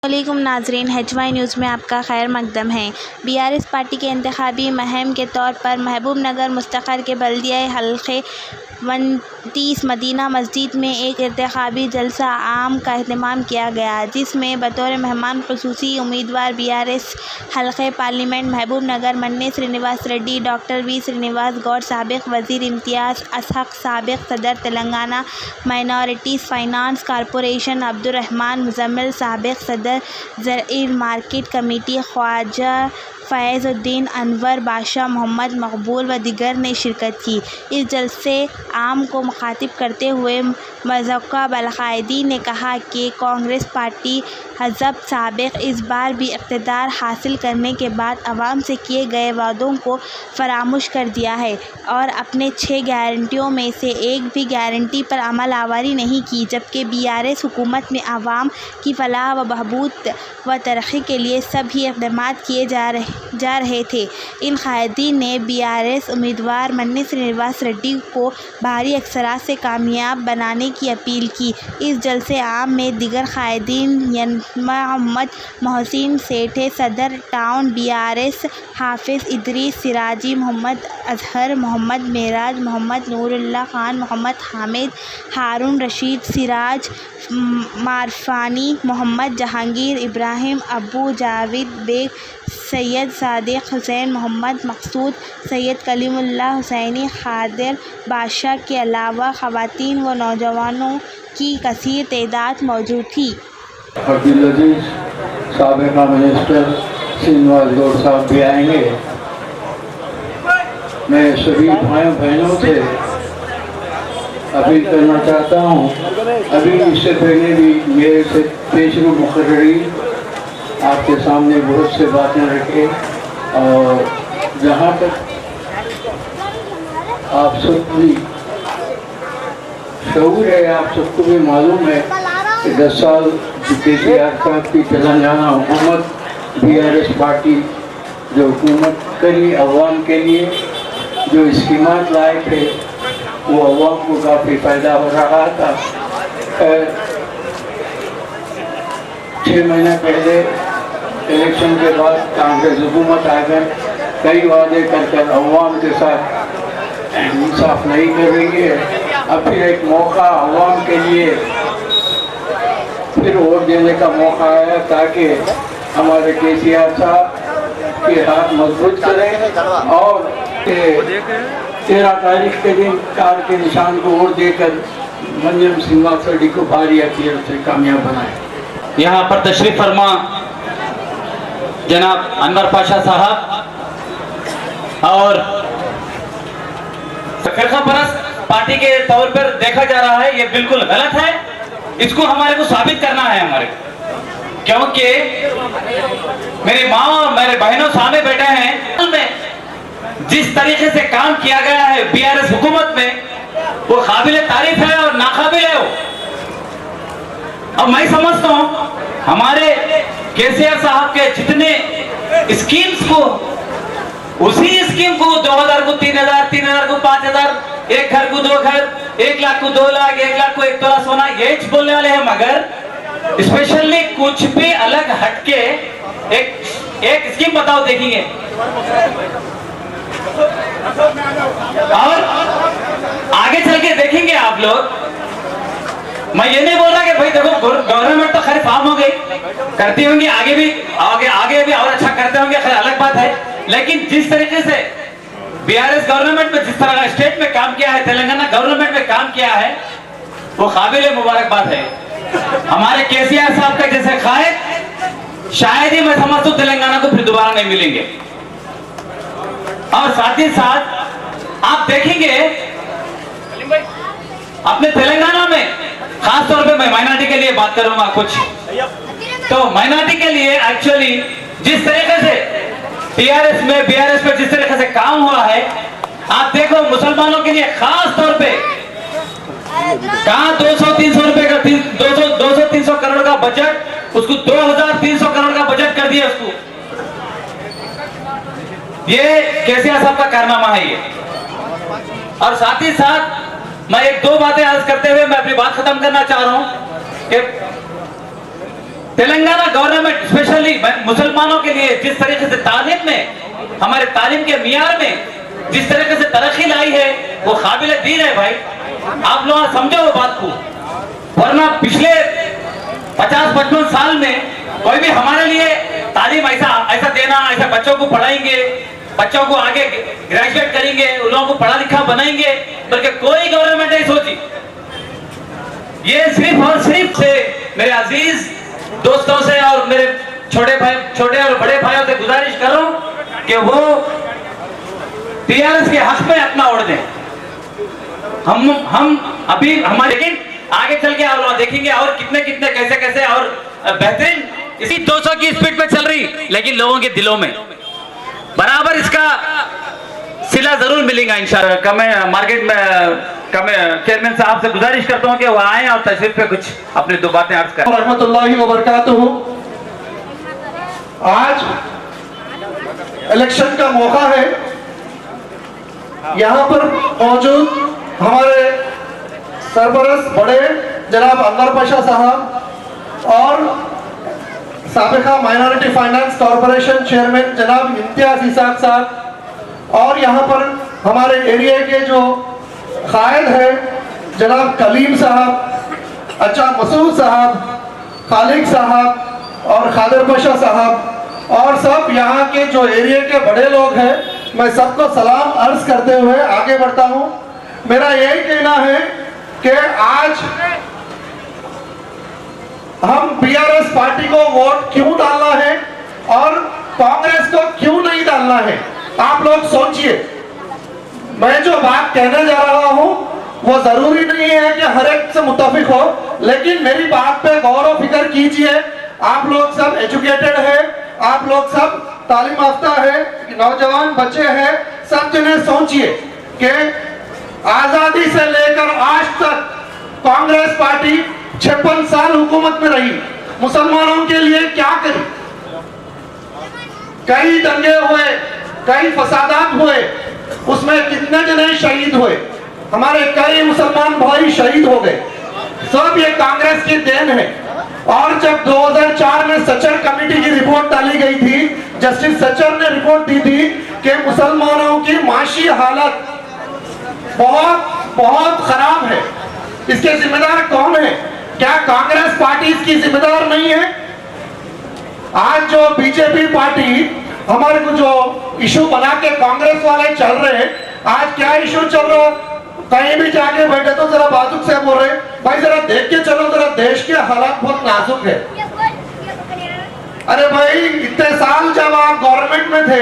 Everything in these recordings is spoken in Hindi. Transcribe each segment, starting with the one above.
वालेकुम नाजरीन, HY न्यूज़ में आपका खैर मकदम है। BRS पार्टी के इंतखाबी मुहिम के तौर पर महबूब नगर मुस्तक़र के बल्दिया हल्के 29 मदीना मस्जिद में एक इंतखाबी जलसा आम का एहतमाम किया गया, जिसमें बतौर मेहमान ख़ुसूसी उम्मीदवार BRS हल्के parliament Mahabubnagar Manne Srinivas Reddy, doctor V Srinivas Goud, साबिक़ वज़ीर इम्तियाज़ असहक़, साबिक़ सदर Telangana minorities finance corporation Abdurrahman Muzammil, साबिक़ सदर ज़रई मार्केट कमेटी ख्वाजा फ़ैज़ुद्दीन अनवर, बादशाह मोहम्मद मकबूल व दीगर ने शिरकत की। इस जलसे आम को मुखातिब करते हुए मज़कूर बाकायदीन ने कहा कि कांग्रेस पार्टी हज़ब साबिक़ इस बार भी इक़्तिदार हासिल करने के बाद अवाम से किए गए वादों को फरामोश कर दिया है और अपने 6 गारंटियों में से एक भी गारंटी पर अमल आवारी नहीं की, जबकि BRS हुकूमत में अवाम की फलाह व बहबूद व तरक्की के लिए सभी इक़दाम किए जा रहे थे। इन कायदीन ने BRS उम्मीदवार मन्ने श्रीनिवास रेड्डी को भारी अक्सरात से कामयाब बनाने की अपील की। इस जलसे आम में दीगर कायदीन मोहम्मद मोहसिन सेठे, सदर टाउन BRS हाफिज़ इदरीस सिराजी, मोहम्मद अजहर, मोहम्मद मेराज, मोहम्मद नूरुल्लाह खान, मोहम्मद हामिद, हारून रशीद, सिराज मारफानी, मोहम्मद जहांगीर, इब्राहिम, अबू जावेद बेग, सैयद सादिक हुसैन, मोहम्मद मकसूद, सैयद कलीमुल्लाह हुसैनी, खादिर बादशाह के अलावा ख़वातीन व नौजवानों की कसीर तादाद मौजूद थी। साबिक़ा मिनिस्टर श्रीनिवास गौड साहब भी आएंगे। मैं सभी भाइयों बहनों से अपील करना चाहता हूँ, अभी इससे पहले भी मेरे से पेशरू मुकर्ररी आपके सामने बहुत से बातें रखे और जहाँ तक आप सब भी शऊर है, आप सबको भी मालूम है कि 10 साल KCR साहब की तेलंगाना हुकूमत BRS पार्टी जो हुकूमत करी अवाम के लिए, जो स्कीमात लाए थे वो अवाम को काफ़ी फ़ायदा हो रहा था। 6 महीने पहले इलेक्शन के बाद कांग्रेस हुकूमत आकर कई वादे कर अवाम के साथ इंसाफ नहीं कर रही है। अब फिर एक मौका अवाम के लिए फिर वोट देने का मौका आया ताकि हमारे KCR साहब के हाथ मजबूत करें और 13 तारीख के दिन कार के निशान को वोट देकर मन्ने श्रीनिवास रेड्डी को भारी अक़लियत से कामयाब बनाए। यहाँ पर तशरीफ फरमा जनाब अनवर पाशा साहब और फ़िरक़ा परस्त पार्टी के तौर पर देखा जा रहा है, ये बिल्कुल गलत है। इसको हमारे को साबित करना है हमारे, क्योंकि मेरी माँ और मेरे बहनों सामने बैठे हैं। में जिस तरीके से काम किया गया है BRS हुकूमत में वो काबिल तारीफ है और नाकाबिल है वो। अब मैं समझता हूँ हमारे KCR साहब के जितने स्कीम्स को, उसी स्कीम को 2000 को 3000, 3000 को 5000, एक घर को 2 घर, 1 लाख को 2 लाख, 1 लाख को 1 तोला सोना, ये बोलने वाले हैं। मगर स्पेशली कुछ भी अलग हटके एक स्कीम बताओ देखेंगे। और आगे चल के देखेंगे आप लोग। मैं ये नहीं बोल रहा कि भाई देखो गवर्नमेंट तो खैर फार्म हो गई, करती होंगी, आगे भी और अच्छा करते होंगे, खैर अलग बात है। लेकिन जिस तरीके से BRS गवर्नमेंट में जिस तरह स्टेट में काम किया है, तेलंगाना गवर्नमेंट में काम किया है, वो काबिल मुबारकबाद है। हमारे KCR साहब का जैसे कायद शायद ही मैं समझता हूँ तेलंगाना को फिर दोबारा नहीं मिलेंगे। और साथ ही साथ आप देखेंगे अपने तेलंगाना में, खास तौर पे मैं माइनॉरिटी के लिए बात करूंगा कुछ, तो माइनॉरिटी के लिए एक्चुअली जिस तरीके से BRS पे जिस तरीके से काम हुआ है, आप देखो मुसलमानों के लिए खास तौर पे कहां 200-300 रुपए का 200-300 करोड़ का बजट, उसको 2300 करोड़ का बजट कर दिया उसको। ये KCR साहब का कारनामा है ये। और साथ ही साथ मैं 1-2 बातें अर्ज करते हुए मैं अपनी बात खत्म करना चाह रहा हूं कि तेलंगाना गवर्नमेंट स्पेशली मुसलमानों के लिए जिस तरीके से तालीम में, हमारे तालीम के मियार में जिस तरीके से तरक्की लाई है, वो काबिल दीन है भाई। आप लोग समझो वो बात को, वरना पिछले 50-55 साल में कोई भी हमारे लिए तालीम ऐसा देना, ऐसा बच्चों को पढ़ाएंगे, बच्चों को आगे ग्रेजुएट करेंगे, उन लोगों को पढ़ा लिखा बनाएंगे, बल्कि कोई गवर्नमेंट नहीं सोची। ये सिर्फ और सिर्फ से मेरे अजीज दोस्तों से और मेरे छोटे और बड़े भाइयों से गुजारिश कर रहा हूं कि वो टीआरएस के हक में अपना वोट दें। हम अभी हमारे, लेकिन आगे चल के आप लोग देखेंगे और कितने कैसे और बेहतरीन इसी 200 की स्पीड पे चल रही, लेकिन लोगों के दिलों में बराबर इसका सिला जरूर मिलेगा इंशाल्लाह। मैं मार्केट में चेयरमैन साहब से गुजारिश करता हूं कि वो आए और तशरीफ पे कुछ अपनी दो बातें अर्ज करें। रहमतुल्लाहि व बरकातुहू। आज इलेक्शन का मौका है। यहाँ पर मौजूद हमारे सरपरस्त बड़े जनाब अनवर पाशा साहब और साबिका माइनॉरिटी फाइनेंस कॉरपोरेशन चेयरमैन जनाब इम्तियाज इसाक साहब और यहाँ पर हमारे एरिया के जो कायद है जनाब कलीम साहब, अच्छा मसूद साहब, खालिक साहब और खादर पाशा साहब और सब यहाँ के जो एरिया के बड़े लोग हैं, मैं सबको सलाम अर्ज करते हुए आगे बढ़ता हूँ। मेरा यही कहना है कि आज हम बीआरएस पार्टी को वोट क्यों डालना है और कांग्रेस को क्यों नहीं डालना है, आप लोग सोचिए। मैं जो बात कहने जा रहा हूं वो जरूरी नहीं है कि हर एक से मुत्तफिक हो, लेकिन मेरी बात पे गौर और फिक्र कीजिए। आप लोग सब एजुकेटेड है, आप लोग सब तालीम याफ्ता है, नौजवान बच्चे हैं, सब जने सोचिए कि आजादी से लेकर आज तक कांग्रेस पार्टी 56 साल हुकूमत में रही, मुसलमानों के लिए क्या करी? कई दंगे हुए, कई फसादात हुए, उसमें कितने जने शहीद हुए, हमारे कई मुसलमान भाई शहीद हो गए। सब ये कांग्रेस की देन है। और जब 2004 में सचर कमेटी की रिपोर्ट डाली गई थी, जस्टिस सचर ने रिपोर्ट दी थी कि मुसलमानों की माशी हालत बहुत खराब है। इसके जिम्मेदार कौन है? क्या कांग्रेस पार्टी इसकी जिम्मेदार नहीं है? आज जो बीजेपी पार्टी हमारे को जो इशू बना के कांग्रेस वाले चल रहे हैं, आज क्या इशू चल रहा, कहीं भी जाके बैठे तो जरा बाजुक से बोल रहे, भाई जरा देख के चलो, जरा देश के हालात बहुत नाजुक है। अरे भाई इतने साल जब आप गवर्नमेंट में थे,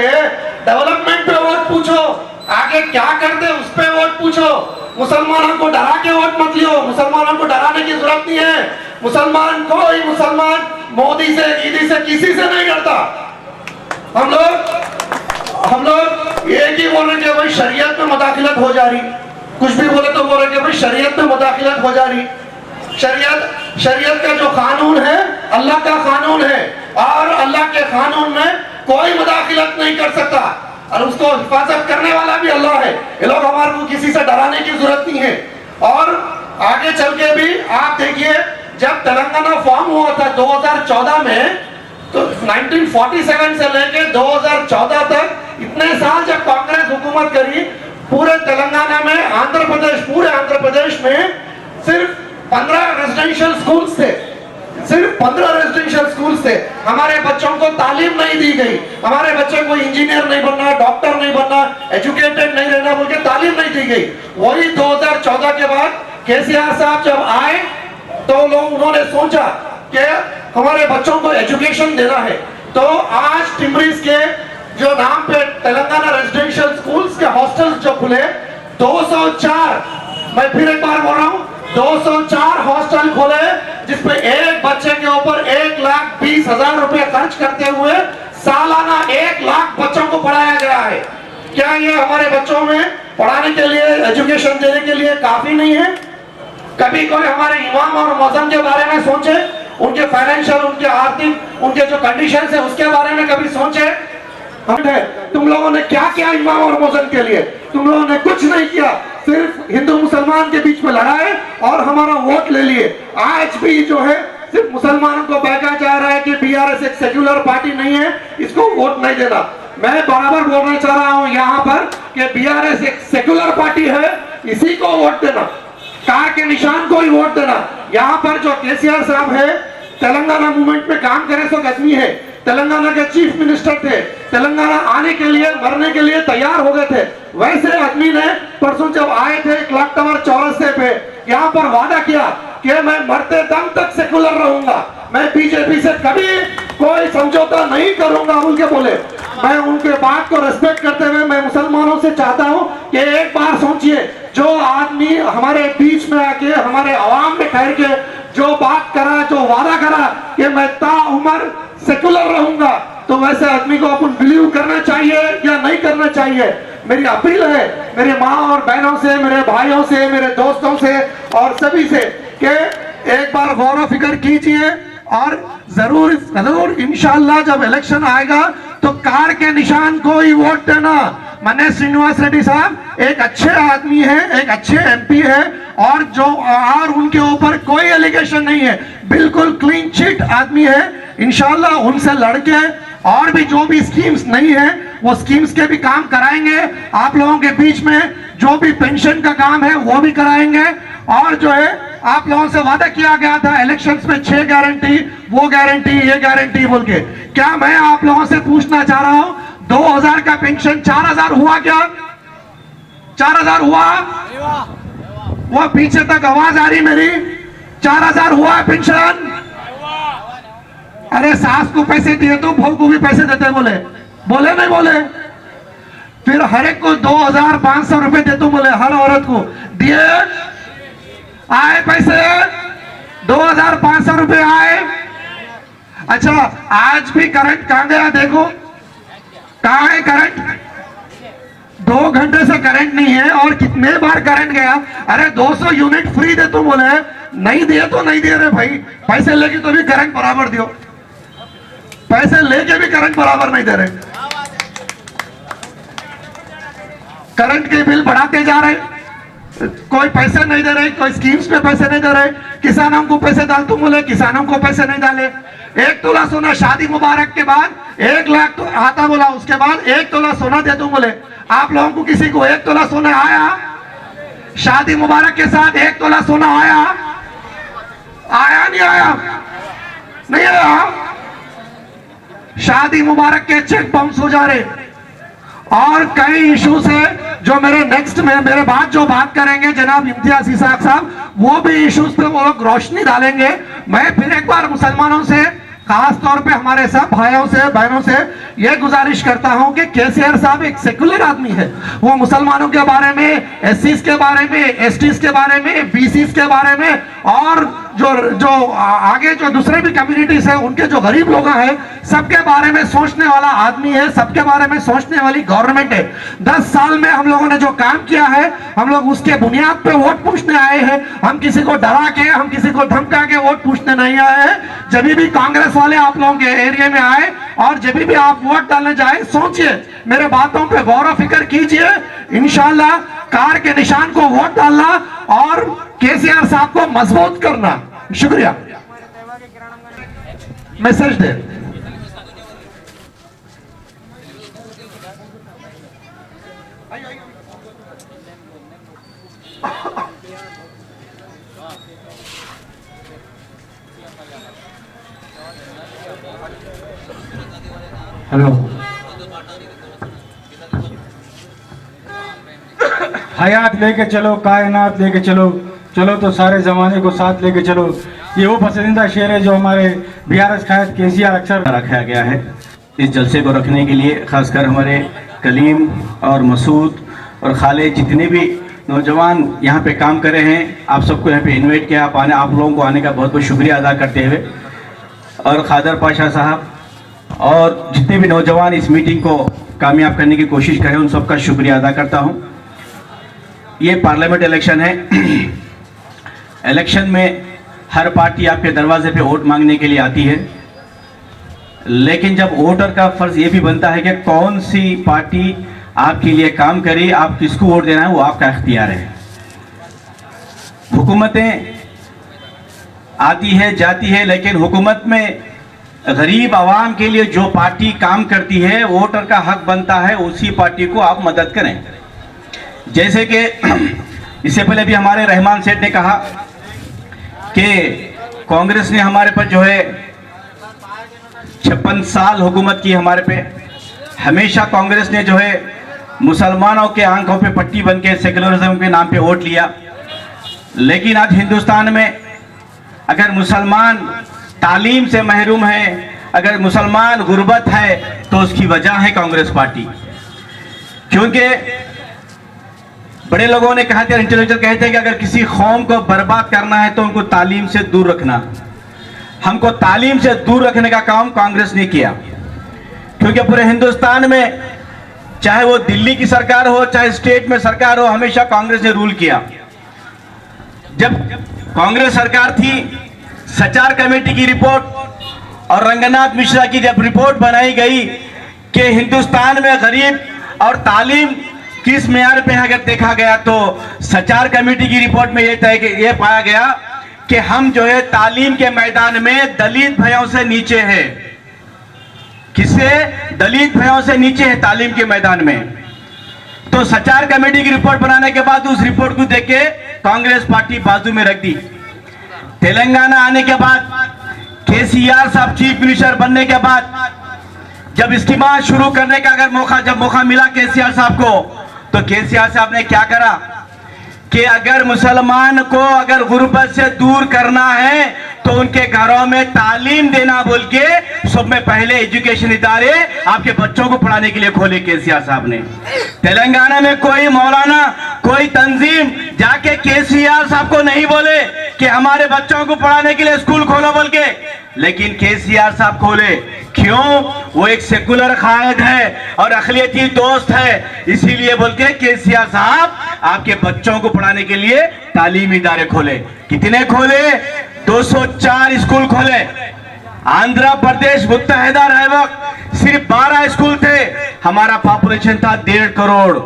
डेवलपमेंट पे वोट पूछो, आगे क्या करते उस पे वोट पूछो। मुसलमानों को डरा के वोट मत लियो, मुसलमानों को डराने की जरूरत नहीं है। कोई मुसलमान मोदी से, ईदी से, किसी से नहीं डरता। हम लोग एक ही बोल रहे कि भाई शरीयत में मुदाखिलत हो जा रही, कुछ भी बोले तो बोल रहे कि भाई शरीयत में मुदाखिलत हो जा रही। शरीयत का जो कानून है अल्लाह का कानून है और अल्लाह के कानून में कोई मुदाखिलत नहीं कर सकता और उसको हिफाजत करने वाला भी अल्लाह है। ये लोग हमारे को किसी से डराने की जरूरत नहीं है। और आगे चल के भी आप देखिए, जब तेलंगाना फॉर्म हुआ था 2014 में, तो 1947 से लेके 2014 तक इतने साल जब कांग्रेस हुकूमत करी, पूरे तेलंगाना में पूरे आंध्र प्रदेश में सिर्फ 15 रेजिडेंशियल स्कूल्स थे, सिर्फ 15 रेजिडेंशियल स्कूल्स थे। हमारे बच्चों को तालीम नहीं दी गई, हमारे बच्चों को इंजीनियर नहीं बनना, डॉक्टर नहीं बनना, एजुकेटेड नहीं रहना बोल के तालीम नहीं दी गई। वही 2014 के बाद केसीआर साहब जब आए तो उन्होंने सोचा कि हमारे बच्चों को एजुकेशन देना है, तो आज टिम्बरीज के जो नाम पे तेलंगाना रेजिडेंशियल स्कूल्स के हॉस्टल्स जो खुले 204, मैं फिर एक बार बोल रहा हूँ, 204 हॉस्टल खोले, जिसपे एक बच्चे के ऊपर 1,20,000 रुपए खर्च करते हुए सालाना 1 लाख बच्चों को पढ़ाया गया है। क्या ये हमारे बच्चों में पढ़ाने के लिए, एजुकेशन देने के लिए काफी नहीं है? कभी कोई हमारे इमाम और मौजम के बारे में सोचे, उनके फाइनेंशियल, उनके आर्थिक, उनके जो कंडीशन है उसके बारे में कभी सोचे? तुम लोगों ने क्या किया इमाम और मौजम के लिए? तुम लोगों ने कुछ नहीं किया, सिर्फ हिंदू मुसलमान के बीच में लड़ाए और हमारा वोट ले लिए। आज भी जो है सिर्फ मुसलमानों को बहका जा रहा है, नहीं है, इसको वोट नहीं देना। मैं बराबर बोलना चाह रहा हूं यहाँ पर कि बीआरएस एक सेकुलर पार्टी है, इसी को वोट देना, कार के निशान को ही वोट देना। यहाँ पर जो केसीआर साहब है, तेलंगाना मूवमेंट में काम करे सो आदमी है, तेलंगाना के चीफ मिनिस्टर थे, तेलंगाना आने के लिए मरने के लिए तैयार हो गए थे। वैसे आदमी ने परसों जब आए थे क्लॉक टावर चौराहे पे, यहाँ पर वादा किया कि मैं मरते दम तक सेकुलर रहूंगा, मैं बीजेपी से कभी कोई समझौता नहीं करूंगा बोल के बोले। मैं उनके बात को रेस्पेक्ट करते हुए मैं मुसलमानों से चाहता हूं कि एक बार सोचिए, जो आदमी हमारे बीच में आके हमारे अवाम में ठहर के जो बात करा, जो वादा करा कि मैं ताउम्र सेकुलर रहूंगा, तो वैसे आदमी को अपन बिलीव करना चाहिए या नहीं करना चाहिए। मेरी अपील है मेरे माँ और बहनों से, मेरे भाइयों से, मेरे दोस्तों से और सभी से कि एक बार गौर व फिक्र कीजिए और जरूर इंशाल्लाह जब इलेक्शन आएगा तो कार के निशान को ही वोट देना। मनीष श्रीनिवास रेड्डी साहब एक अच्छे आदमी है, एक अच्छे एमपी है और उनके ऊपर कोई एलिगेशन नहीं है, बिल्कुल क्लीन चिट आदमी है। इंशाल्लाह उनसे लड़के और भी जो भी स्कीम्स नहीं है वो स्कीम्स के भी काम कराएंगे। आप लोगों के बीच में जो भी पेंशन का काम है वो भी कराएंगे। और जो है आप लोगों से वादा किया गया था इलेक्शंस में 6 गारंटी, वो गारंटी, ये गारंटी बोल के, क्या मैं आप लोगों से पूछना चाह रहा हूं 2000 का पेंशन 4000 हुआ क्या? 4000 हुआ? वो पीछे तक आवाज आ रही मेरी, 4000 हुआ पेंशन? अरे सास को पैसे दिए तो बहू को भी पैसे देते बोले नहीं बोले? फिर हर एक को 2500 रुपए देते बोले, हर औरत को दिए, आए पैसे 2500 रुपए आए। अच्छा आज भी करंट कहां गया देखो, कहां है करंट? 2 घंटे से करंट नहीं है और कितने बार करंट गया। अरे 200 यूनिट फ्री दे तो बोले, नहीं दिए तो नहीं दिए रे भाई, पैसे लेके तो भी करंट बराबर दियो, पैसे लेके भी करंट बराबर नहीं दे रहे, करंट के बिल बढ़ाते जा रहे, कोई पैसे नहीं दे रहे, कोई स्कीम्स पे पैसे नहीं दे रहे। किसानों को पैसे डाल तुम बोले, किसानों को पैसे नहीं डाले। 1 तोला सोना शादी मुबारक के बाद 1 लाख तो आता बोला, उसके बाद 1 तोला सोना दे दूं बोले। आप लोगों को किसी को 1 तोला सोना आया? शादी मुबारक के साथ 1 तोला सोना आया? आया नहीं आया? नहीं आया। शादी मुबारक के चेक बाउंस हो जा रहे और कई इश्यूज है जो मेरे नेक्स्ट में मेरे बाद जो बात करेंगे जनाब इम्तियाज इसाक साहब, वो भी इश्यूज पे वो लोग रोशनी डालेंगे। मैं फिर एक बार मुसलमानों से, खास तौर पे हमारे सब भाइयों से, बहनों से ये गुजारिश करता हूं कि केसीआर साहब एक सेकुलर आदमी है। वो मुसलमानों के बारे में, एससीज के बारे में, एसटीज के बारे में, बीसीज के बारे में और जो आगे जो दूसरे भी कम्युनिटीज है उनके जो गरीब लोग हैं सबके बारे में सोचने वाला आदमी है, सबके बारे में सोचने वाली गवर्नमेंट है। 10 साल में हम लोगों ने जो काम किया है हम लोग उसके बुनियाद पे वोट पूछने आए हैं। हम किसी को डरा के, हम किसी को धमका के वोट पूछने नहीं आए हैं। जब भी कांग्रेस वाले आप लोगों के एरिया में आए और जब भी आप वोट डालने जाए, सोचिए, मेरे बातों पे गौर व फिक्र कीजिए। इंशाल्लाह कार के निशान को वोट डालना और केसीआर साहब को मजबूत करना। शुक्रिया। मैसेज दे। हेलो, हयात लेके चलो, कायनात लेके चलो, चलो तो सारे ज़माने को साथ लेके चलो। ये वो पसंदीदा शेर है जो हमारे बीआरएस कायद केसीआर अक्सर रखा गया है। इस जलसे को रखने के लिए खासकर हमारे कलीम और मसूद और खालिद जितने भी नौजवान यहाँ पे काम कर रहे हैं, आप सबको यहाँ पे इनवाइट किया। आप लोगों को आने का बहुत बहुत शुक्रिया अदा करते हुए, और खादर पाशा साहब और जितने भी नौजवान इस मीटिंग को कामयाब करने की कोशिश करें, उन सबका शुक्रिया अदा करता हूँ। ये पार्लियामेंट इलेक्शन है। इलेक्शन में हर पार्टी आपके दरवाजे पे वोट मांगने के लिए आती है, लेकिन जब वोटर का फर्ज ये भी बनता है कि कौन सी पार्टी आपके लिए काम करे, आप किसको वोट देना है, वो आपका इख्तियार है। हुकूमतें आती है जाती है, लेकिन हुकूमत में गरीब आवाम के लिए जो पार्टी काम करती है, वोटर का हक बनता है उसी पार्टी को आप मदद करें। जैसे कि इससे पहले भी हमारे रहमान सेठ ने कहा कि कांग्रेस ने हमारे पर जो है 56 साल हुकूमत की हमारे पे। हमेशा कांग्रेस ने जो है मुसलमानों के आंखों पे पट्टी बन के सेकुलरिज्म के नाम पे वोट लिया। लेकिन आज हिंदुस्तान में अगर मुसलमान तालीम से महरूम है, अगर मुसलमान गुर्बत है, तो उसकी वजह है कांग्रेस पार्टी। क्योंकि बड़े लोगों ने कहा था, इंटेलेक्चुअल कहते हैं कि अगर किसी कौम को बर्बाद करना है तो उनको तालीम से दूर रखना। हमको तालीम से दूर रखने का काम कांग्रेस ने किया, क्योंकि पूरे हिंदुस्तान में चाहे वो दिल्ली की सरकार हो, चाहे स्टेट में सरकार हो, हमेशा कांग्रेस ने रूल किया। जब कांग्रेस सरकार थी, सचार कमेटी की रिपोर्ट और रंगनाथ मिश्रा की जब रिपोर्ट बनाई गई कि हिंदुस्तान में गरीब और तालीम किस मेयार पे अगर देखा गया, तो सचार कमेटी की रिपोर्ट में ये पाया गया कि हम जो है तालीम के मैदान में दलित भाइयों से नीचे है। किससे? दलित भाइयों से नीचे है तालीम के मैदान में। तो सचार कमेटी की रिपोर्ट बनाने के बाद उस रिपोर्ट को देख के कांग्रेस पार्टी बाजू में रख दी। तेलंगाना आने के बाद, केसीआर साहब चीफ मिनिस्टर बनने के बाद, जब स्कीम शुरू करने का जब मौका मिला केसीआर साहब को, तो केसीआर साहब ने क्या करा कि अगर मुसलमान को अगर गुर्बत से दूर करना है तो उनके घरों में तालीम देना बोल के सब में पहले एजुकेशन इदारे आपके बच्चों को पढ़ाने के लिए खोले केसीआर साहब ने। तेलंगाना में कोई मौलाना, कोई तंजीम जाके केसीआर साहब को नहीं बोले कि हमारे बच्चों को पढ़ाने के लिए स्कूल खोलो बोल के, लेकिन केसीआर साहब खोले। क्यों? वो एक सेकुलर कायद है और अखिलती दोस्त है, इसीलिए बोल के केसीआर साहब आपके बच्चों को पढ़ाने के लिए तालीमी इदारे खोले। कितने खोले? 204 स्कूल खोले। आंध्र प्रदेश मुत्तहिदा रहे वक्त सिर्फ 12 स्कूल थे। हमारा पॉपुलेशन था 1.5 करोड़।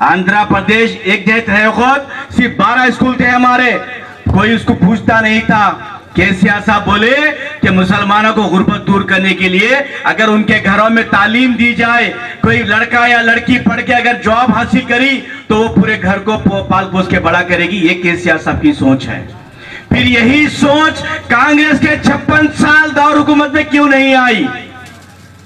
आंध्र प्रदेश एक जैसे रहे वक्त सिर्फ 12 स्कूल थे हमारे। कोई उसको पूछता नहीं था। केसीआर साहब बोले कि मुसलमानों को गुर्बत दूर करने के लिए अगर उनके घरों में तालीम दी जाए, कोई लड़का या लड़की पढ़ के अगर जॉब हासिल करी तो वो पूरे घर को पाल पोस के बड़ा करेगी। ये केसीआर साहब की सोच है। फिर यही सोच कांग्रेस के 56 साल दौर हुकूमत में क्यों नहीं आई?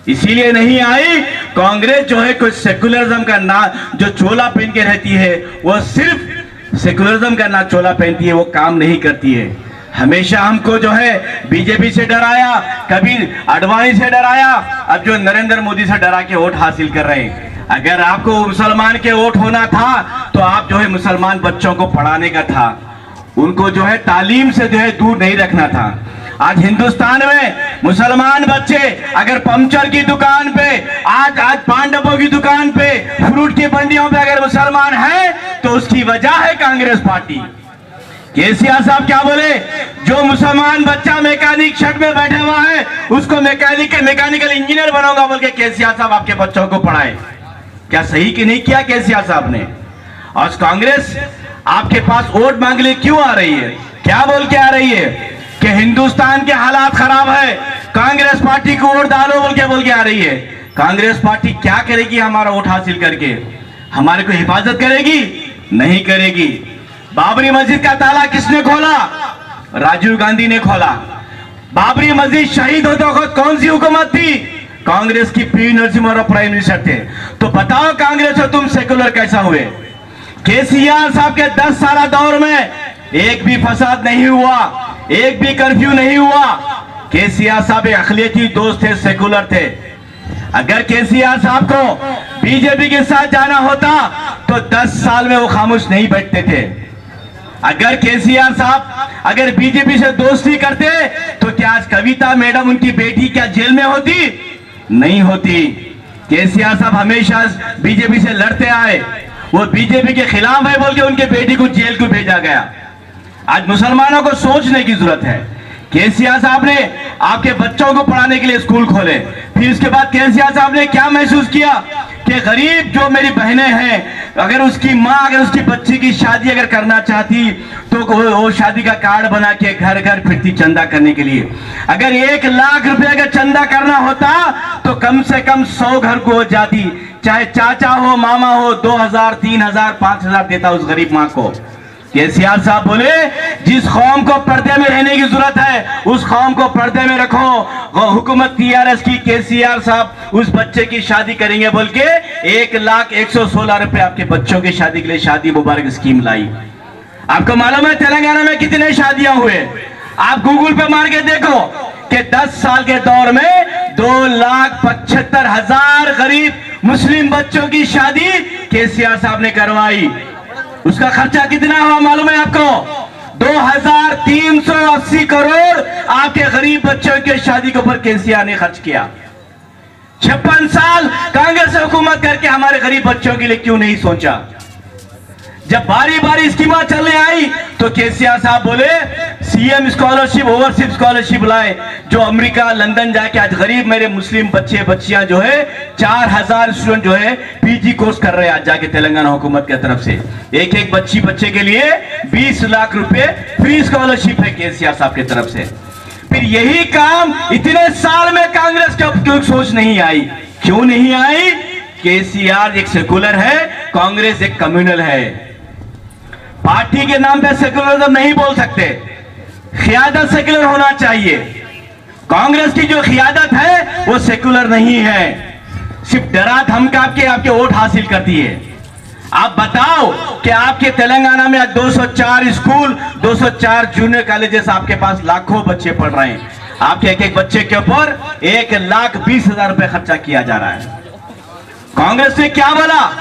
इसीलिए नहीं आई, कांग्रेस जो है कोई सेकुलरिज्म का ना जो चोला पहन के रहती है, वो सिर्फ सेकुलरिज्म का ना चोला पहनती है, वो काम नहीं करती है। हमेशा हमको जो है बीजेपी से डराया, कभी अडवाणी से डराया, अब जो नरेंद्र मोदी से डरा के वोट हासिल कर रहे हैं। अगर आपको मुसलमान के वोट होना था तो आप जो है मुसलमान बच्चों को पढ़ाने का था, उनको जो है तालीम से जो है दूर नहीं रखना था। आज हिंदुस्तान में मुसलमान बच्चे अगर पंचर की दुकान पे, आज पांडवों की दुकान पे, फ्रूट की मंडियों पे अगर मुसलमान है तो उसकी वजह है कांग्रेस पार्टी। केसीआर साहब क्या बोले? जो मुसलमान बच्चा मैकेनिक शर्ट में बैठा हुआ है उसको मैकेनिकल इंजीनियर बनाऊंगा बोल के केसीआर साहब आपके बच्चों को पढ़ाए। क्या सही कि नहीं किया केसीआर साहब ने? आज कांग्रेस आपके पास वोट मांगने क्यों आ रही है? क्या बोल के आ रही है कि हिंदुस्तान के हालात खराब है, कांग्रेस पार्टी को वोट डालो बोल के आ रही है। कांग्रेस पार्टी क्या करेगी हमारा वोट हासिल करके? हमारे को हिफाजत करेगी? नहीं करेगी। बाबरी मस्जिद का ताला किसने खोला? राजीव गांधी ने खोला। बाबरी मस्जिद शहीद होते वक्त कौन सी हुकूमत थी? कांग्रेस की P Narasimha Rao prime minister थे। तो बताओ कांग्रेस हो तुम सेकुलर कैसा हुए? केसीआर साहब के 10 साल दौर में एक भी फसाद नहीं हुआ, एक भी कर्फ्यू नहीं हुआ। केसीआर साहब एक अखिलती दोस्त थे, सेकुलर थे। अगर केसीआर साहब को बीजेपी के साथ जाना होता तो 10 साल में वो खामोश नहीं बैठते थे। अगर केसीआर साहब अगर बीजेपी से दोस्ती करते तो क्या आज कविता मैडम उनकी बेटी क्या जेल में होती? नहीं होती। केसीआर साहब हमेशा बीजेपी से लड़ते आए, वो बीजेपी के खिलाफ है बोल के उनके बेटी को जेल को भेजा गया। आज मुसलमानों को सोचने की जरूरत है। केसीआर साहब ने आपके बच्चों को पढ़ाने के लिए स्कूल खोले, फिर उसके बाद केसीआर साहब ने क्या महसूस किया के गरीब जो मेरी बहनें हैं, अगर उसकी माँ अगर उसकी बच्ची की शादी अगर करना चाहती तो वो शादी का कार्ड बना के घर घर फिरती चंदा करने के लिए। अगर 1 लाख रुपए का चंदा करना होता तो कम से कम 100 घर को हो जाती, चाहे चाचा हो मामा हो, 2000 3000 5000 देता उस गरीब माँ को। केसीआर साहब बोले जिस कौम को पर्दे में रहने की जरूरत है उस कौम को पर्दे में रखो। हुकूमत टीआरएस की केसीआर साहब उस बच्चे की शादी करेंगे बोल के 1,116 रुपए आपके बच्चों की शादी के लिए शादी मुबारक स्कीम लाई। आपको मालूम है तेलंगाना में कितने शादियां हुए? आप गूगल पे मार के देखो कि 10 साल के दौर में 2,75,000 गरीब मुस्लिम बच्चों की शादी केसीआर साहब ने करवाई। उसका खर्चा कितना हुआ मालूम है आपको? 2,380 करोड़ आपके गरीब बच्चों की शादी के ऊपर केसीआर ने खर्च किया। 56 साल कांग्रेस हुकूमत करके हमारे गरीब बच्चों के लिए क्यों नहीं सोचा? जब बारी बारी स्कीमा चलने आई तो केसीआर साहब बोले सीएम स्कॉलरशिप ओवरसीज स्कॉलरशिप लाए, जो अमेरिका लंदन जाके आज गरीब मेरे मुस्लिम बच्चे बच्चियां जो है 4000 स्टूडेंट जो है पीजी कोर्स कर रहे हैं आज जाके तेलंगाना हुकूमत की तरफ से। एक एक बच्चे के लिए 20 लाख रुपए फ्री स्कॉलरशिप है केसीआर साहब की तरफ से। फिर यही काम इतने साल में कांग्रेस का क्यों सोच नहीं आई? क्यों नहीं आई? केसीआर एक सेकुलर है, कांग्रेस एक कम्युनल है। पार्टी के नाम पे सेकुलरिज्म नहीं बोल सकते, क़ियादत सेकुलर होना चाहिए। कांग्रेस की जो क़ियादत है वो सेकुलर नहीं है, सिर्फ डरा धमका के आपके वोट हासिल करती है। आप बताओ कि आपके तेलंगाना में 204 स्कूल 204 जूनियर कॉलेजेस आपके पास लाखों बच्चे पढ़ रहे हैं, आपके एक एक बच्चे के ऊपर 1,20,000 रुपए खर्चा किया जा रहा है। कांग्रेस ने क्या बोला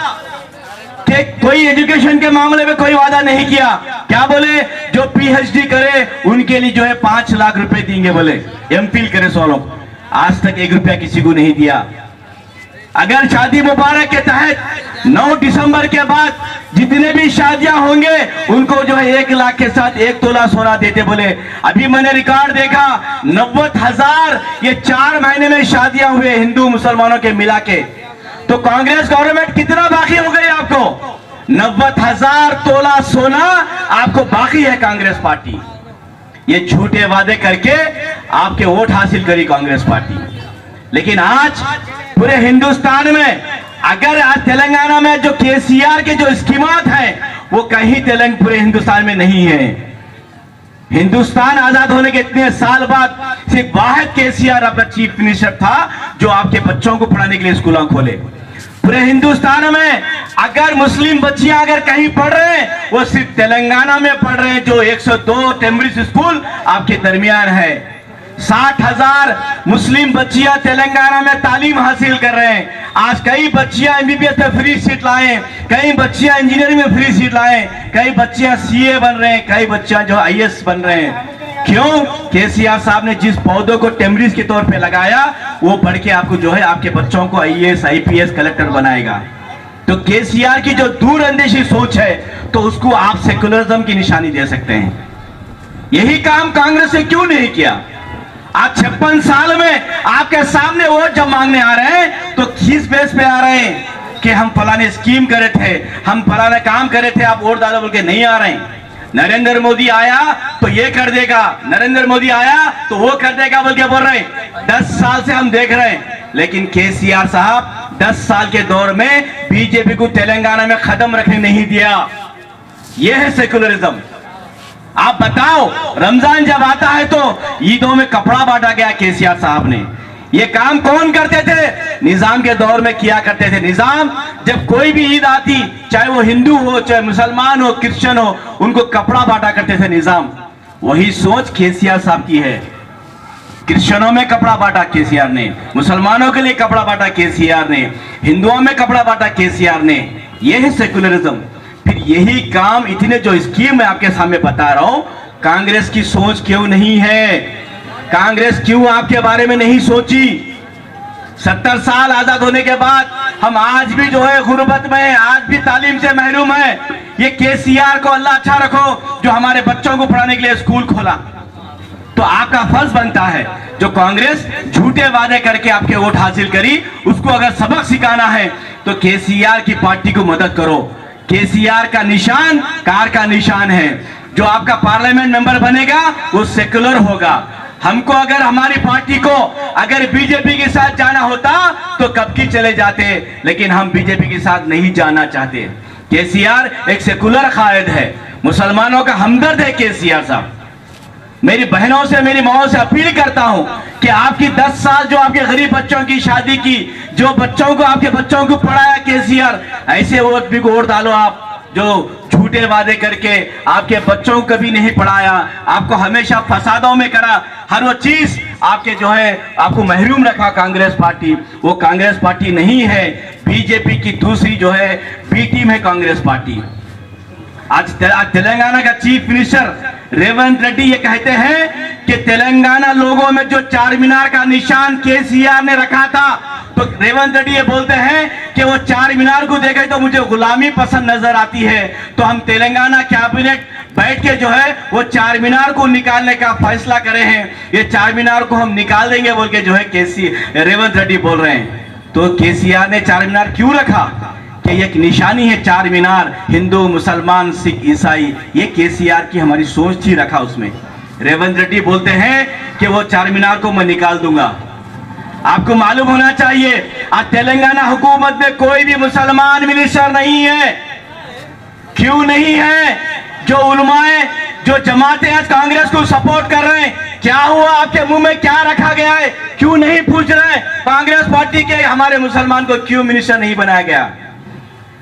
कि कोई एजुकेशन के मामले में कोई वादा नहीं किया। क्या बोले? जो पीएचडी करे उनके लिए जो है 5 लाख रुपए देंगे, बोले एमफिल करे 100 लोग। आज तक 1 रुपया किसी को नहीं दिया। अगर शादी मुबारक के तहत 9 दिसंबर के बाद जितने भी शादियां होंगे उनको जो है 1 लाख के साथ 1 तोला सोना देते, बोले। अभी मैंने रिकॉर्ड देखा 90,000 ये 4 महीने में शादियां हुए हिंदू मुसलमानों के मिला के। तो कांग्रेस गवर्नमेंट कितना बाकी हो गई आपको? 90,000 तोला सोना आपको बाकी है कांग्रेस पार्टी। ये झूठे वादे करके आपके वोट हासिल करी कांग्रेस पार्टी। लेकिन आज पूरे हिंदुस्तान में अगर आज तेलंगाना में जो केसीआर के जो स्कीमात हैं वो कहीं पूरे हिंदुस्तान में नहीं है। हिंदुस्तान आजाद होने के इतने साल बाद सिर्फ वाहिद केसीआर अपना चीफ मिनिस्टर था जो आपके बच्चों को पढ़ाने के लिए स्कूलों खोले। पूरे हिंदुस्तान में अगर मुस्लिम बच्चियां अगर कहीं पढ़ रहे हैं वो सिर्फ तेलंगाना में पढ़ रहे हैं, जो 102 टेम्बरिस स्कूल आपके दरमियान है। 60,000 मुस्लिम बच्चियां तेलंगाना में तालीम हासिल कर रहे हैं। आज कई बच्चियां एमबीबीएस में फ्री सीट लाए, कई बच्चियां इंजीनियरिंग में फ्री सीट लाए, कई बच्चियां सीए बन रहे हैं, कई बच्चियां जो आईएएस बन रहे हैं। क्यों? केसीआर साहब ने जिस पौधों को टेम्बरिस के तौर पे लगाया वो बढ़ के आपको जो है आपके बच्चों को आईएएस आईपीएस कलेक्टर बनाएगा। तो केसीआर की जो दूरअंदेशी सोच है तो उसको आप सेकुलरिज्म की निशानी दे सकते हैं। यही काम कांग्रेस ने क्यों नहीं किया? आज 56 साल में आपके सामने वोट जब मांगने आ रहे हैं तो किस बेस पे आ रहे हैं कि हम फलाने स्कीम करे थे, हम फलाना काम करे थे, आप वोट डालो बोल के नहीं आ रहे हैं। नरेंद्र मोदी आया तो ये कर देगा, नरेंद्र मोदी आया तो वो कर देगा बोल के बोल रहे हैं। 10 साल से हम देख रहे हैं, लेकिन केसीआर साहब 10 साल के दौर में बीजेपी को तेलंगाना में कदम रखने नहीं दिया। यह है सेकुलरिज्म। आप बताओ, रमजान जब आता है तो ईदों में कपड़ा बांटा गया केसीआर साहब ने। ये काम कौन करते थे? निजाम के दौर में किया करते थे। निजाम जब कोई भी ईद आती, चाहे वो हिंदू हो चाहे मुसलमान हो क्रिश्चियन हो, उनको कपड़ा बांटा करते थे निजाम। वही सोच केसीआर साहब की है। क्रिश्चियनों में कपड़ा बांटा केसीआर ने, मुसलमानों के लिए कपड़ा बांटा केसीआर ने, हिंदुओं में कपड़ा बांटा केसीआर ने। यह है सेकुलरिज्म। फिर यही काम इतने जो स्कीम मैं आपके सामने बता रहा हूं, कांग्रेस की सोच क्यों नहीं है? कांग्रेस क्यों आपके बारे में नहीं सोची? 70 साल आजाद होने के बाद हम आज भी जो है गुर्बत में है, आज भी तालीम से महरूम है। ये केसीआर को अल्लाह अच्छा रखो जो हमारे बच्चों को पढ़ाने के लिए स्कूल खोला। तो आपका फर्ज बनता है, जो कांग्रेस झूठे वादे करके आपके वोट हासिल करी, उसको अगर सबक सिखाना है तो केसीआर की पार्टी को मदद करो। केसीआर का निशान कार का निशान है। जो आपका पार्लियामेंट मेंबर बनेगा वो सेकुलर होगा। हमको अगर हमारी पार्टी को अगर बीजेपी के साथ जाना होता तो कब की चले जाते, लेकिन हम बीजेपी के साथ नहीं जाना चाहते। केसीआर एक सेकुलर कायद है, मुसलमानों का हमदर्द है केसीआर साहब। मेरी बहनों से, मेरी माओ से अपील करता हूं कि आपकी 10 साल जो आपके गरीब बच्चों की शादी की, जो बच्चों को, आपके बच्चों को पढ़ाया केसीआर, ऐसे वोट भी वोट डालो आप जो झूठे वादे करके आपके बच्चों को कभी नहीं पढ़ाया, आपको हमेशा फसादों में करा, हर वो चीज आपके जो है आपको महरूम रखा कांग्रेस पार्टी। वो कांग्रेस पार्टी नहीं है, बीजेपी की दूसरी जो है बी टीम है कांग्रेस पार्टी। आज तेलंगाना का चीफ मिनिस्टर रेवंत रेड्डी ये कहते हैं कि तेलंगाना लोगों में जो चार मीनार का निशान केसीआर ने रखा था, तो रेवंत रेड्डी ये बोलते हैं कि वो चार मीनार को देखे तो मुझे गुलामी पसंद नजर आती है, तो हम तेलंगाना कैबिनेट बैठ के जो है वो चार मीनार को निकालने का फैसला करे हैं, ये चार मीनार को हम निकाल देंगे बोल के जो है रेवंत रेड्डी बोल रहे हैं। तो केसीआर ने चार मीनार क्यों रखा? कि एक निशानी है चार मीनार, हिंदू, मुसलमान, सिख, ईसाई, ये केसीआर की हमारी सोच थी रखा उसमें। रेवंत रेड्डी बोलते हैं कि वो चार मीनार को मैं निकाल दूंगा। आपको मालूम होना चाहिए आज तेलंगाना हुकूमत में कोई भी मुसलमान मिनिस्टर नहीं है। क्यों नहीं है? जो उलमाए, जो जमातें आज कांग्रेस को सपोर्ट कर रहे हैं, क्या हुआ? आपके मुंह में क्या रखा गया है? क्यों नहीं पूछ रहे कांग्रेस पार्टी के हमारे मुसलमान को क्यों मिनिस्टर नहीं बनाया गया?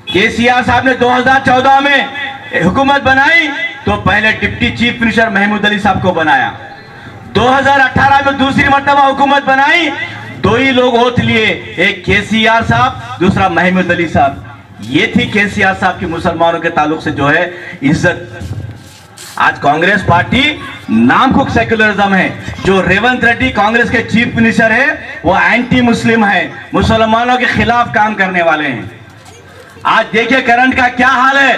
केसीआर साहब ने 2014 में हुकूमत बनाई तो पहले deputy chief minister Mahmood Ali साहब को बनाया। 2018 में दूसरी मर्तबा हुकूमत बनाई, दो ही लोग वोट लिए, एक केसीआर साहब, दूसरा महमूद अली साहब। ये थी केसीआर साहब की मुसलमानों के ताल्लुक से जो है इज्जत। आज कांग्रेस पार्टी नाम को सेक्युलरिज्म है। जो रेवंत रेड्डी कांग्रेस के चीफ मिनिस्टर है वो एंटी मुस्लिम है, मुसलमानों के खिलाफ काम करने वाले हैं। आज देखिए करंट का क्या हाल है।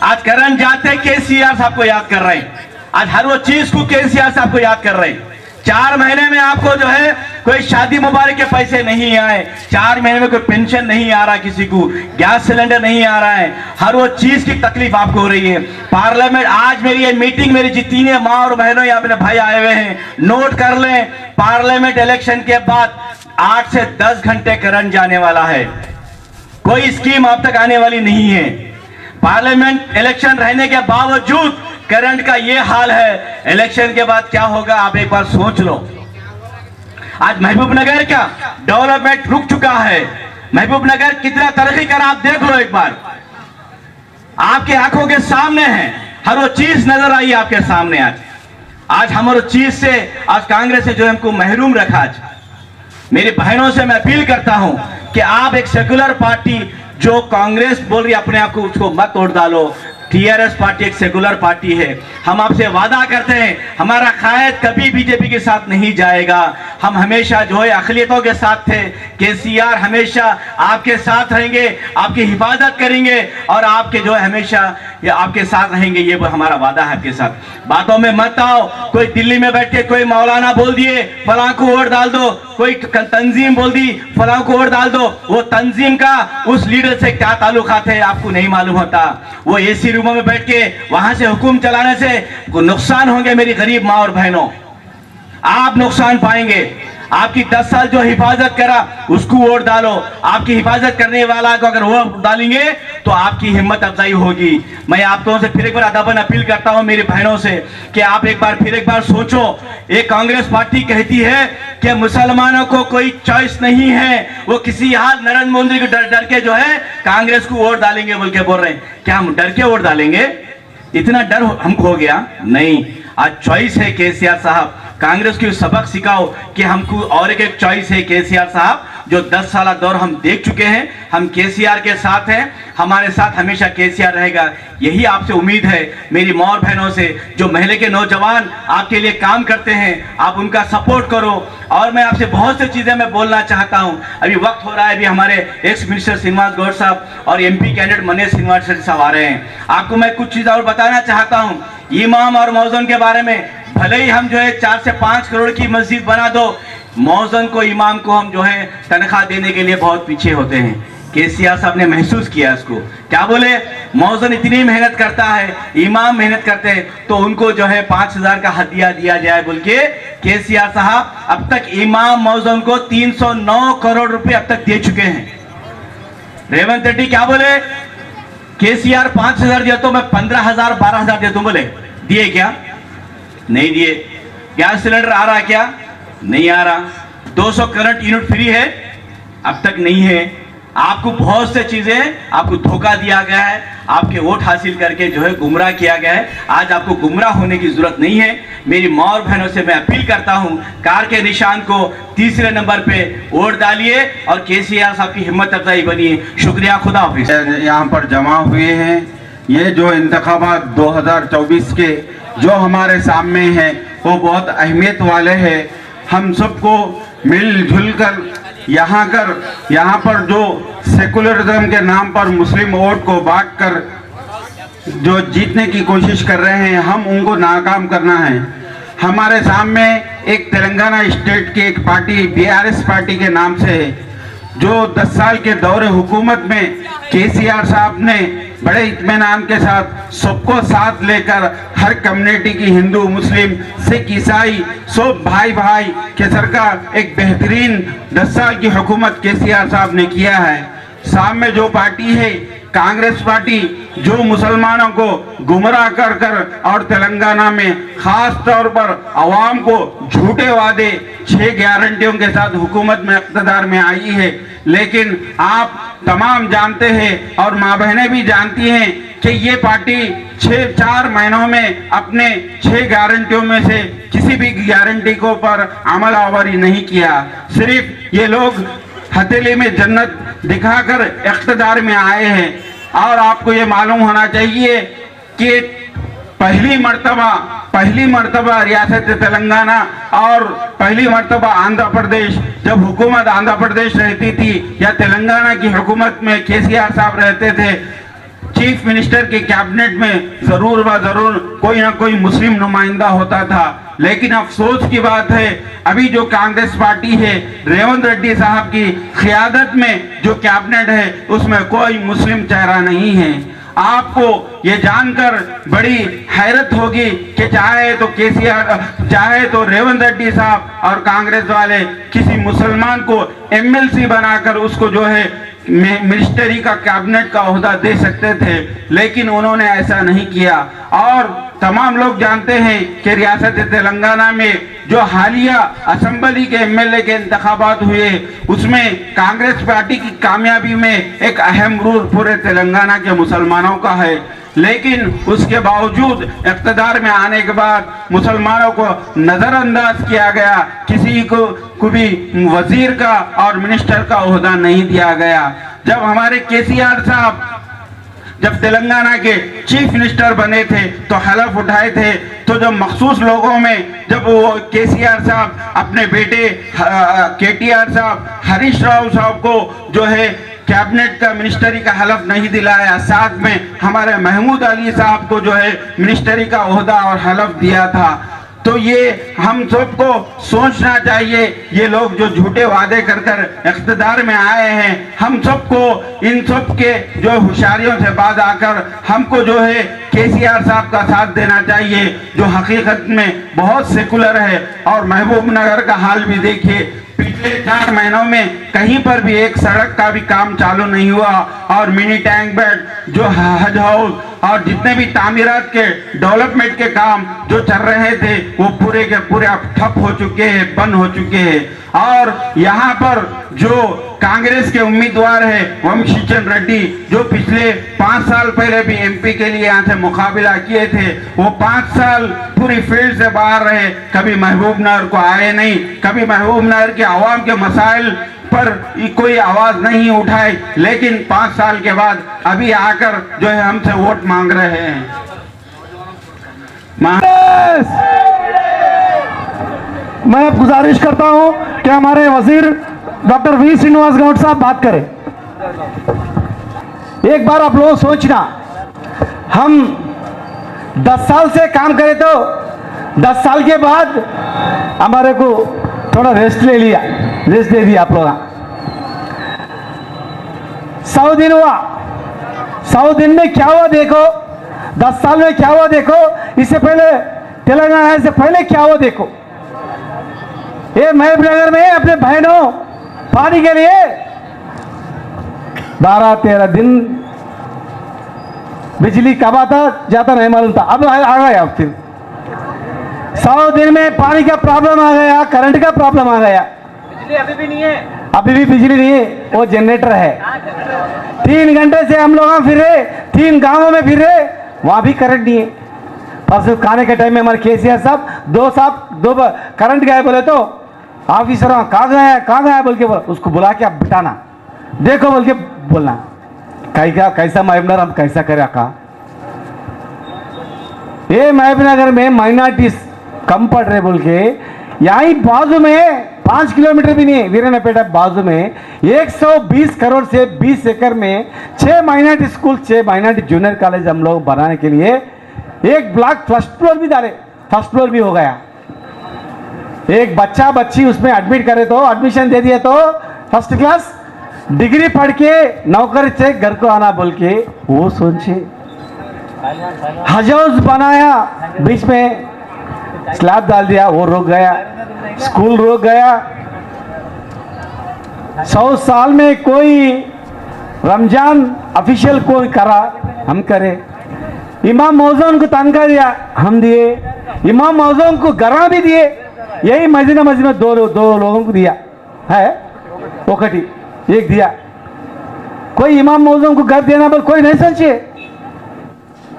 आज करंट जाते केसीआर साहब को याद कर रहे हैं, आज हर वो चीज को केसीआर साहब को याद कर रहे हैं। 4 महीने में आपको जो है कोई शादी मुबारक के पैसे नहीं आए, 4 महीने में कोई पेंशन नहीं आ रहा, किसी को गैस सिलेंडर नहीं आ रहा है, हर वो चीज की तकलीफ आपको हो रही है। पार्लियामेंट आज मेरी ये मीटिंग, मेरी जितनी माँ और बहनों यहाँ पे भाई आए हुए हैं, नोट कर लें, पार्लियामेंट इलेक्शन के बाद 8 से 10 घंटे करंट जाने वाला है। कोई स्कीम आप तक आने वाली नहीं है। पार्लियामेंट इलेक्शन रहने के बावजूद करंट का ये हाल है, इलेक्शन के बाद क्या होगा आप एक बार सोच लो। आज महबूबनगर का डेवलपमेंट रुक चुका है। महबूबनगर कितना तरक्की कर आप देख लो एक बार, आपके आंखों के सामने है, हर वो चीज नजर आई आपके सामने। आज हमारे चीज से आज कांग्रेस से जो हमको महरूम रखा। आज मेरी बहनों से मैं अपील करता हूं कि आप एक सेकुलर पार्टी, जो कांग्रेस बोल रही है अपने आप को, उसको मत तोड़ डालो। टीआरएस पार्टी एक सेकुलर पार्टी है। हम आपसे वादा करते हैं हमारा कायद कभी बीजेपी के साथ नहीं जाएगा। हम हमेशा जो है अक़लियतों के साथ थे। केसीआर हमेशा आपके साथ रहेंगे, आपकी हिफाजत करेंगे और आपके जो है हमेशा ये आपके साथ रहेंगे, ये हमारा वादा है आपके साथ। बातों में मत आओ, कोई दिल्ली में बैठ के कोई मौलाना बोल दिए फलां को वोट डाल दो, कोई तंजीम बोल दी फलां को वोट डाल दो, वो तंजीम का उस लीडर से क्या ताल्लुकात है आपको नहीं मालूम होता। वो एसी रूमों में बैठ के वहां से हुकूम चलाने से नुकसान होंगे मेरी गरीब माँ और बहनों, आप नुकसान पाएंगे। आपकी 10 साल जो हिफाजत करा उसको वोट डालो। आपकी हिफाजत करने वाला को अगर वोट डालेंगे तो आपकी हिम्मत अफजाई होगी। मैं आप लोगों से फिर एक बार अदबन अपील करता हूं मेरी बहनों से कि आप फिर एक बार सोचो। एक कांग्रेस पार्टी कहती है कि मुसलमानों को कोई चॉइस नहीं है, वो किसी हाल नरेंद्र मोदी को डर के जो है कांग्रेस को वोट डालेंगे बोल के बोल रहे हैं। क्या हम डर के वोट डालेंगे? इतना डर हमको हो गया? नहीं, आज चॉइस है केसीआर साहब। कांग्रेस को सबक सिखाओ कि हमको और एक चॉइस है केसीआर साहब, जो 10 साल दौर हम देख चुके हैं। हम केसीआर के साथ हैं, हमारे साथ हमेशा केसीआर रहेगा। यही आपसे उम्मीद है मेरी माँ और बहनों से, जो महल्ले के नौजवान आपके लिए काम करते हैं, आप उनका सपोर्ट करो। और मैं आपसे बहुत सी चीज़ें मैं बोलना चाहता हूँ। अभी वक्त हो रहा है, अभी हमारे एक्स मिनिस्टर श्रीनिवास गौड़ साहब और MP कैंडिडेट मनीष श्रीनिवास साहब आ रहे हैं। आपको मैं कुछ चीज़ और बताना चाहता हूँ इमाम और मौजन के बारे में भले ही हम जो है 4 से 5 करोड़ की मस्जिद बना दो, मौजन को इमाम को हम जो है तनख्वाह देने के लिए बहुत पीछे होते हैं। केसीआर साहब ने महसूस किया इसको, क्या बोले, मौजन इतनी मेहनत करता है, इमाम मेहनत करते हैं, तो उनको जो है 5000 का हदिया दिया जाए बोल के केसीआर साहब अब तक इमाम मौजन को 309 करोड़ रुपए अब तक दे चुके हैं। रेवंत रेड्डी क्या बोले, केसीआर 5000 दिया तो मैं 15000 12000 दे दूं, बोले दिए क्या? नहीं दिए। गैस सिलेंडर आ रहा क्या? नहीं आ रहा। 200 करंट यूनिट फ्री है, अब तक नहीं है। आपको बहुत से चीजें आपको धोखा दिया गया है, आपके वोट हासिल करके जो है गुमराह किया गया है। आज आपको गुमराह होने की जरूरत नहीं है। मेरी माँ और बहनों से मैं अपील करता हूं, कार के निशान को तीसरे नंबर पे वोट डालिए और केसीआर साहब की हिम्मत अफजाई बनिए। शुक्रिया, खुदा हाफिज। यहाँ पर जमा हुए हैं, ये जो इंतखाबात 2024 के जो हमारे सामने हैं वो बहुत अहमियत वाले हैं। हम सबको मिलजुल कर यहाँ पर जो सेकुलरिज्म के नाम पर मुस्लिम वोट को बांटकर जो जीतने की कोशिश कर रहे हैं, हम उनको नाकाम करना है। हमारे सामने एक तेलंगाना स्टेट की एक पार्टी बीआरएस पार्टी के नाम से है, जो 10 साल के दौरे हुकूमत में केसीआर साहब ने बड़े इत्मीनान के साथ सबको साथ लेकर हर कम्युनिटी की, हिंदू मुस्लिम सिख ईसाई सब भाई भाई के सर का एक बेहतरीन 10 साल की हुकूमत केसीआर साहब ने किया है। सामने जो पार्टी है कांग्रेस पार्टी, जो मुसलमानों को गुमराह कर कर और तेलंगाना में खास तौर पर अवाम को झूठे वादे 6 गारंटियों के साथ हुकूमत में इक़्तिदार में आई है। लेकिन आप तमाम जानते हैं और माँ बहनें भी जानती हैं कि ये पार्टी 4 महीनों में अपने 6 गारंटियों में से किसी भी गारंटी को पर अमल आवरी नहीं किया। सिर्फ ये लोग हथेली में जन्नत दिखाकर इक़्तिदार में आए हैं। और आपको ये मालूम होना चाहिए कि पहली मर्तबा रियासत तेलंगाना और पहली मर्तबा आंध्र प्रदेश, जब हुकूमत आंध्र प्रदेश रहती थी या तेलंगाना की हुकूमत में केसीआर साहब रहते थे, चीफ मिनिस्टर के कैबिनेट में जरूर व जरूर कोई ना कोई मुस्लिम नुमाइंदा होता था। लेकिन अफसोस की बात है, अभी जो कांग्रेस पार्टी है, रेवंत रेड्डी साहब की क़ियादत में जो कैबिनेट है उसमें कोई मुस्लिम चेहरा नहीं है। आपको ये जानकर बड़ी हैरत होगी कि चाहे तो केसीआर, चाहे तो रेवंत रेड्डी साहब और कांग्रेस वाले किसी मुसलमान को एमएलसी बनाकर उसको जो है मिनिस्टरी का कैबिनेट का ओहदा दे सकते थे, लेकिन उन्होंने ऐसा नहीं किया। और तमाम लोग जानते हैं कि रियासत तेलंगाना में जो हालिया असेंबली के एमएलए के इंतखाबात हुए, उसमें कांग्रेस पार्टी की कामयाबी में एक अहम रोल पूरे तेलंगाना के मुसलमानों का है। लेकिन उसके बावजूद इक़्तिदार में आने के बाद मुसलमानों को नज़रअंदाज किया गया, किसी को भी वजीर का और मिनिस्टर का ओहदा नहीं दिया गया। जब हमारे केसीआर साहब जब तेलंगाना के चीफ मिनिस्टर बने थे तो हलफ उठाए थे, तो जब मखसूस लोगों में जब वो केसीआर साहब अपने बेटे केटीआर साहब हरीश राव साहब को जो है कैबिनेट का मिनिस्टरी का हलफ नहीं दिलाया, साथ में हमारे महमूद अली साहब को जो है मिनिस्टरी का ओहदा और हलफ दिया था, तो ये हम सबको सोचना चाहिए। ये लोग जो झूठे वादे कर कर इक़्तिदार में आए हैं, हम सबको इन सब के जो होशियारियों से बात आकर हमको जो है केसीआर साहब का साथ देना चाहिए, जो हकीकत में बहुत सेकुलर है। और महबूब नगर का हाल भी देखिए, पिछले 4 महीनों में कहीं पर भी एक सड़क का भी काम चालू नहीं हुआ, और मिनी टैंक बेड, जो हज हाउस और जितने भी तामीरात के डेवलपमेंट के काम जो चल रहे थे वो पूरे के पूरे अब ठप हो चुके हैं, बंद हो चुके हैं। और यहाँ पर जो कांग्रेस के उम्मीदवार है वंशीचंद रेड्डी, जो पिछले 5 साल पहले भी एमपी के लिए यहाँ से मुकाबला किए थे, वो 5 साल पूरी फील्ड से बाहर रहे, कभी महबूब नगर को आए नहीं, कभी महबूब नगर के आवाम के मसाइल पर कोई आवाज नहीं उठाई। लेकिन 5 साल के बाद अभी आकर जो है हमसे वोट मांग रहे हैं। मैं अब गुजारिश करता हूं कि हमारे वजीर डॉक्टर वी श्रीनिवास गौड़ साहब बात करें। एक बार आप लोग सोचना, हम 10 साल से काम करे तो 10 साल के बाद हमारे को थोड़ा रेस्ट ले लिया, रेस्ट दे दिया आप लोग। 100 दिन हुआ, 100 दिन में क्या हुआ देखो, 10 साल में क्या हुआ देखो, इससे पहले तेलंगाना से पहले क्या हुआ देखो। ये महबूबनगर में अपने बहनों पानी के लिए 12-13 दिन बिजली कब आता जाता नहीं मालूम था, अब आ गया। फिर 100 दिन में पानी का प्रॉब्लम आ गया, करंट का प्रॉब्लम आ गया। बिजली अभी भी नहीं है, अभी भी बिजली नहीं है, वो जनरेटर है। 3 घंटे से हम लोग फिर रहे, 3 गांवों में फिर रहे, वहां भी करंट नहीं है। परसों खाने के टाइम में हमारे केसीआर साहब दो करंट गए बोले तो ऑफिसर कहाँ गया बोल के बोला, उसको बुला के आप बिठाना देखो बोल के बोलना, कैसा महबूबनगर हम कैसा करे कहा। ये महबूबनगर में माइनॉरिटीज कम पड़ रहे बोल के यहीं बाजू में 5 किलोमीटर भी नहीं है, वीरानापेटा बाजू में 120 करोड़ से 20 एकड़ में 6 minority school, 6 minority junior college हम लोग बनाने के लिए एक ब्लॉक फर्स्ट फ्लोर भी डाले, फर्स्ट फ्लोर भी हो गया। एक बच्चा बच्ची उसमें एडमिट करे तो एडमिशन दे दिए तो फर्स्ट क्लास डिग्री पढ़ के नौकरी से घर को आना बोल के वो सोचे। हज हाउस बनाया, बीच में स्लैब डाल दिया, वो रुक गया, स्कूल रुक गया। 100 साल में कोई रमजान ऑफिशियल कोई करा, हम करे। इमाम मौजून को तनख्वाह दिया, हम दिए। इमाम मौजून को गरा भी दिए, यही मस्जिद में दो लोगों को दिया है, ओकटी एक दिया। कोई इमाम मौजून को घर देना बोल कोई नहीं सोचे,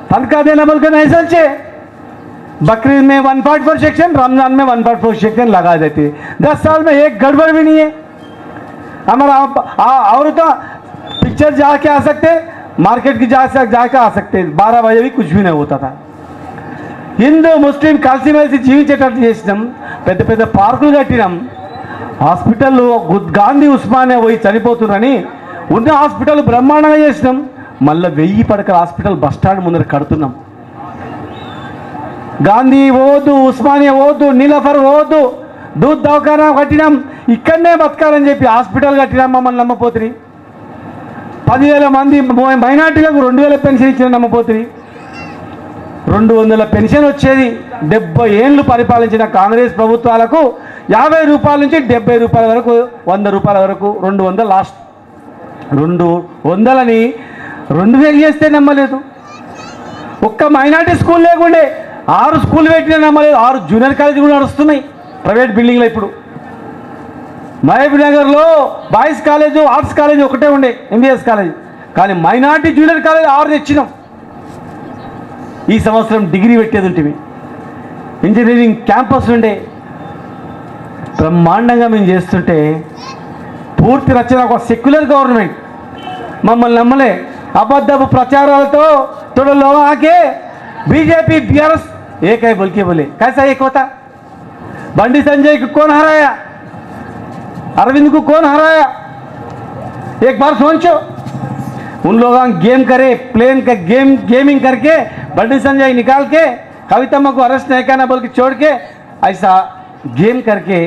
तनख्वाह देना बोल के नहीं सोचे। बकरीद में 1.4 सेक्शन, रमजान में 1.4 सेक्शन लगा देते। 10 साल में एक गड़बड़ भी नहीं है हमारा। और तो पिक्चर जाके आ सकते, मार्केट की जाके आ सकते, 12 बजे भी कुछ भी नहीं होता था। హిందూ ముస్లిం కలిసిమెలిసి జీవించేటట్టు చేసినాం, పెద్ద పెద్ద పార్కులు కట్టినాం, హాస్పిటల్ గాంధీ ఉస్మానియా పోయి చనిపోతున్నారని ఉన్న హాస్పిటల్ బ్రహ్మాండంగా చేసినాం, మళ్ళీ 1000 పడకల హాస్పిటల్ బస్ స్టాండ్ ముందర కడుతున్నాం। గాంధీ పోవద్దు, ఉస్మానియా పోవద్దు, నీలఫర్ పోవద్దు, దూద్ దవాఖానా కట్టినాం, ఇక్కడనే బతకాలని చెప్పి హాస్పిటల్ కట్టినాం। మమ్మల్ని నమ్మపోతుంది। 10,000 మంది మైనార్టీలకు 2,000 పెన్షన్ ఇచ్చిన నమ్మపోతుంది। 200 పెన్షన్ వచ్చేది। 70 ఏళ్ళు పరిపాలించిన కాంగ్రెస్ ప్రభుత్వాలకు 50 రూపాయల నుంచి 70 రూపాయల వరకు, 100 రూపాయల వరకు, 200 లాస్ట్। 200ని 2000 చేస్తే నమ్మలేదు। ఒక్క మైనార్టీ స్కూల్ లేకుండే 6 స్కూల్ పెట్టినా నమ్మలేదు। 6 జూనియర్ కాలేజీ కూడా నడుస్తున్నాయి ప్రైవేట్ బిల్డింగ్లో। ఇప్పుడు మహబూబ్నగర్లో బాయ్స్ కాలేజు, ఆర్ట్స్ కాలేజీ ఒకటే ఉండే, ఎంబీఎస్ కాలేజ్, కానీ మైనార్టీ జూనియర్ కాలేజ్ 6 తెచ్చినాం। ఈ సంవత్సరం డిగ్రీ పెట్టేది ఉంటుంది, ఇంజనీరింగ్ క్యాంపస్ ఉండే బ్రహ్మాండంగా మేము చేస్తుంటే పూర్తి రచన ఒక సెక్యులర్ గవర్నమెంట్ మమ్మల్ని నమ్మలే। అబద్ధపు ప్రచారాలతో थोड़ा लोग आके बीजेपी बीआरएस एक है बोल के बोले, कैसा एक होता? बंडी संजय को कौन हराया? अरविंद को कौन हराया? एक बार सोचो। उन लोग गेम करे, प्लेन का गेमिंग करके बंडी संजय निकाल के कविता को अरेस्ट नहीं करना बोल के छोड़ के ऐसा गेम करके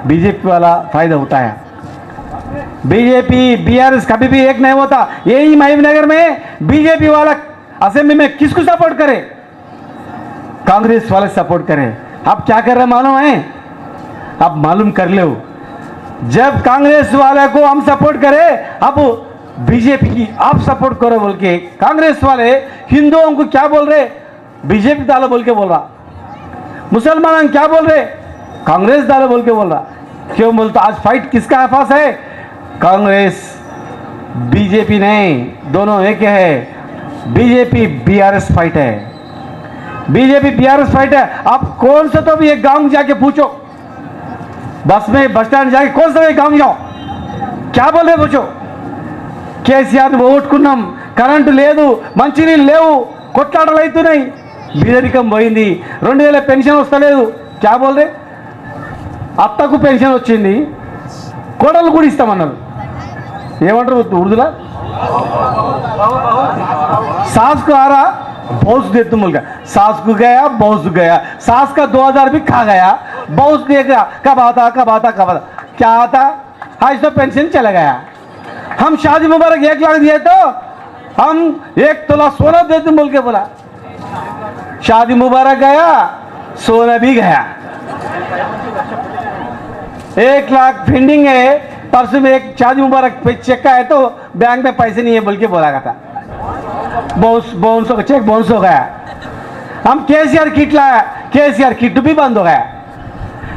बीजेपी वाला फायदा उठाया। बीजेपी बीआरएस कभी भी एक नहीं होता। यही महबूबनगर में बीजेपी वाला असेंबली में किसको सपोर्ट करे? कांग्रेस वाले सपोर्ट करे। अब क्या कर रहे मालूम है? अब मालूम कर लो, जब कांग्रेस वाले को हम सपोर्ट करे, अब बीजेपी की आप सपोर्ट करो बोल के कांग्रेस वाले हिंदुओं को क्या बोल रहे? बीजेपी डालो बोल के बोल रहा। मुसलमान क्या बोल रहे? कांग्रेस डालो बोल के बोल रहा। क्यों बोलता? आज फाइट किसका पास है? कांग्रेस बीजेपी नहीं, दोनों एक है। बीजेपी बीआरएस फाइट है, बीजेपी बीआरएस फाइट है। आप कौन सा तो भी एक गांव जाके पूछो, बस में बस स्टैंड जाके कौन सा एक गांव जाओ, क्या बोल रहे पूछो। కేసీఆర్ ఓటుకున్నాం, కరెంటు లేదు, మంచినీళ్ళు లేవు, కొట్లాటలు అవుతున్నాయి, బీదరికం పోయింది, 2000 పెన్షన్ వస్తలేదు, క్యా బోల్ రే? అత్తకు పెన్షన్ వచ్చింది, కోడలు కూడా ఇస్తామన్నారు, ఏమంటారు ఉర్దూలా? सास को आ रहा, बहुत दे तुम बोल गया, सास को गया बहुत गया, सास का 2000 भी खा गया, बहुत दे गया, कब आता क्या आता, आज तो पेंशन चला गया। हम शादी मुबारक 1 लाख दिए तो हम 1 तोला सोना दे तुम बोल के बोला, शादी मुबारक गया, सोना भी गया। 1 लाख पेंडिंग है, परसों में एक शादी मुबारक पे चेक का है तो बैंक में पैसे नहीं है बोल के बोला था, बाउंस हो चेक बाउंस हो गया। हम केसीआर किट लाया, केसीआर किट भी बंद हो गया।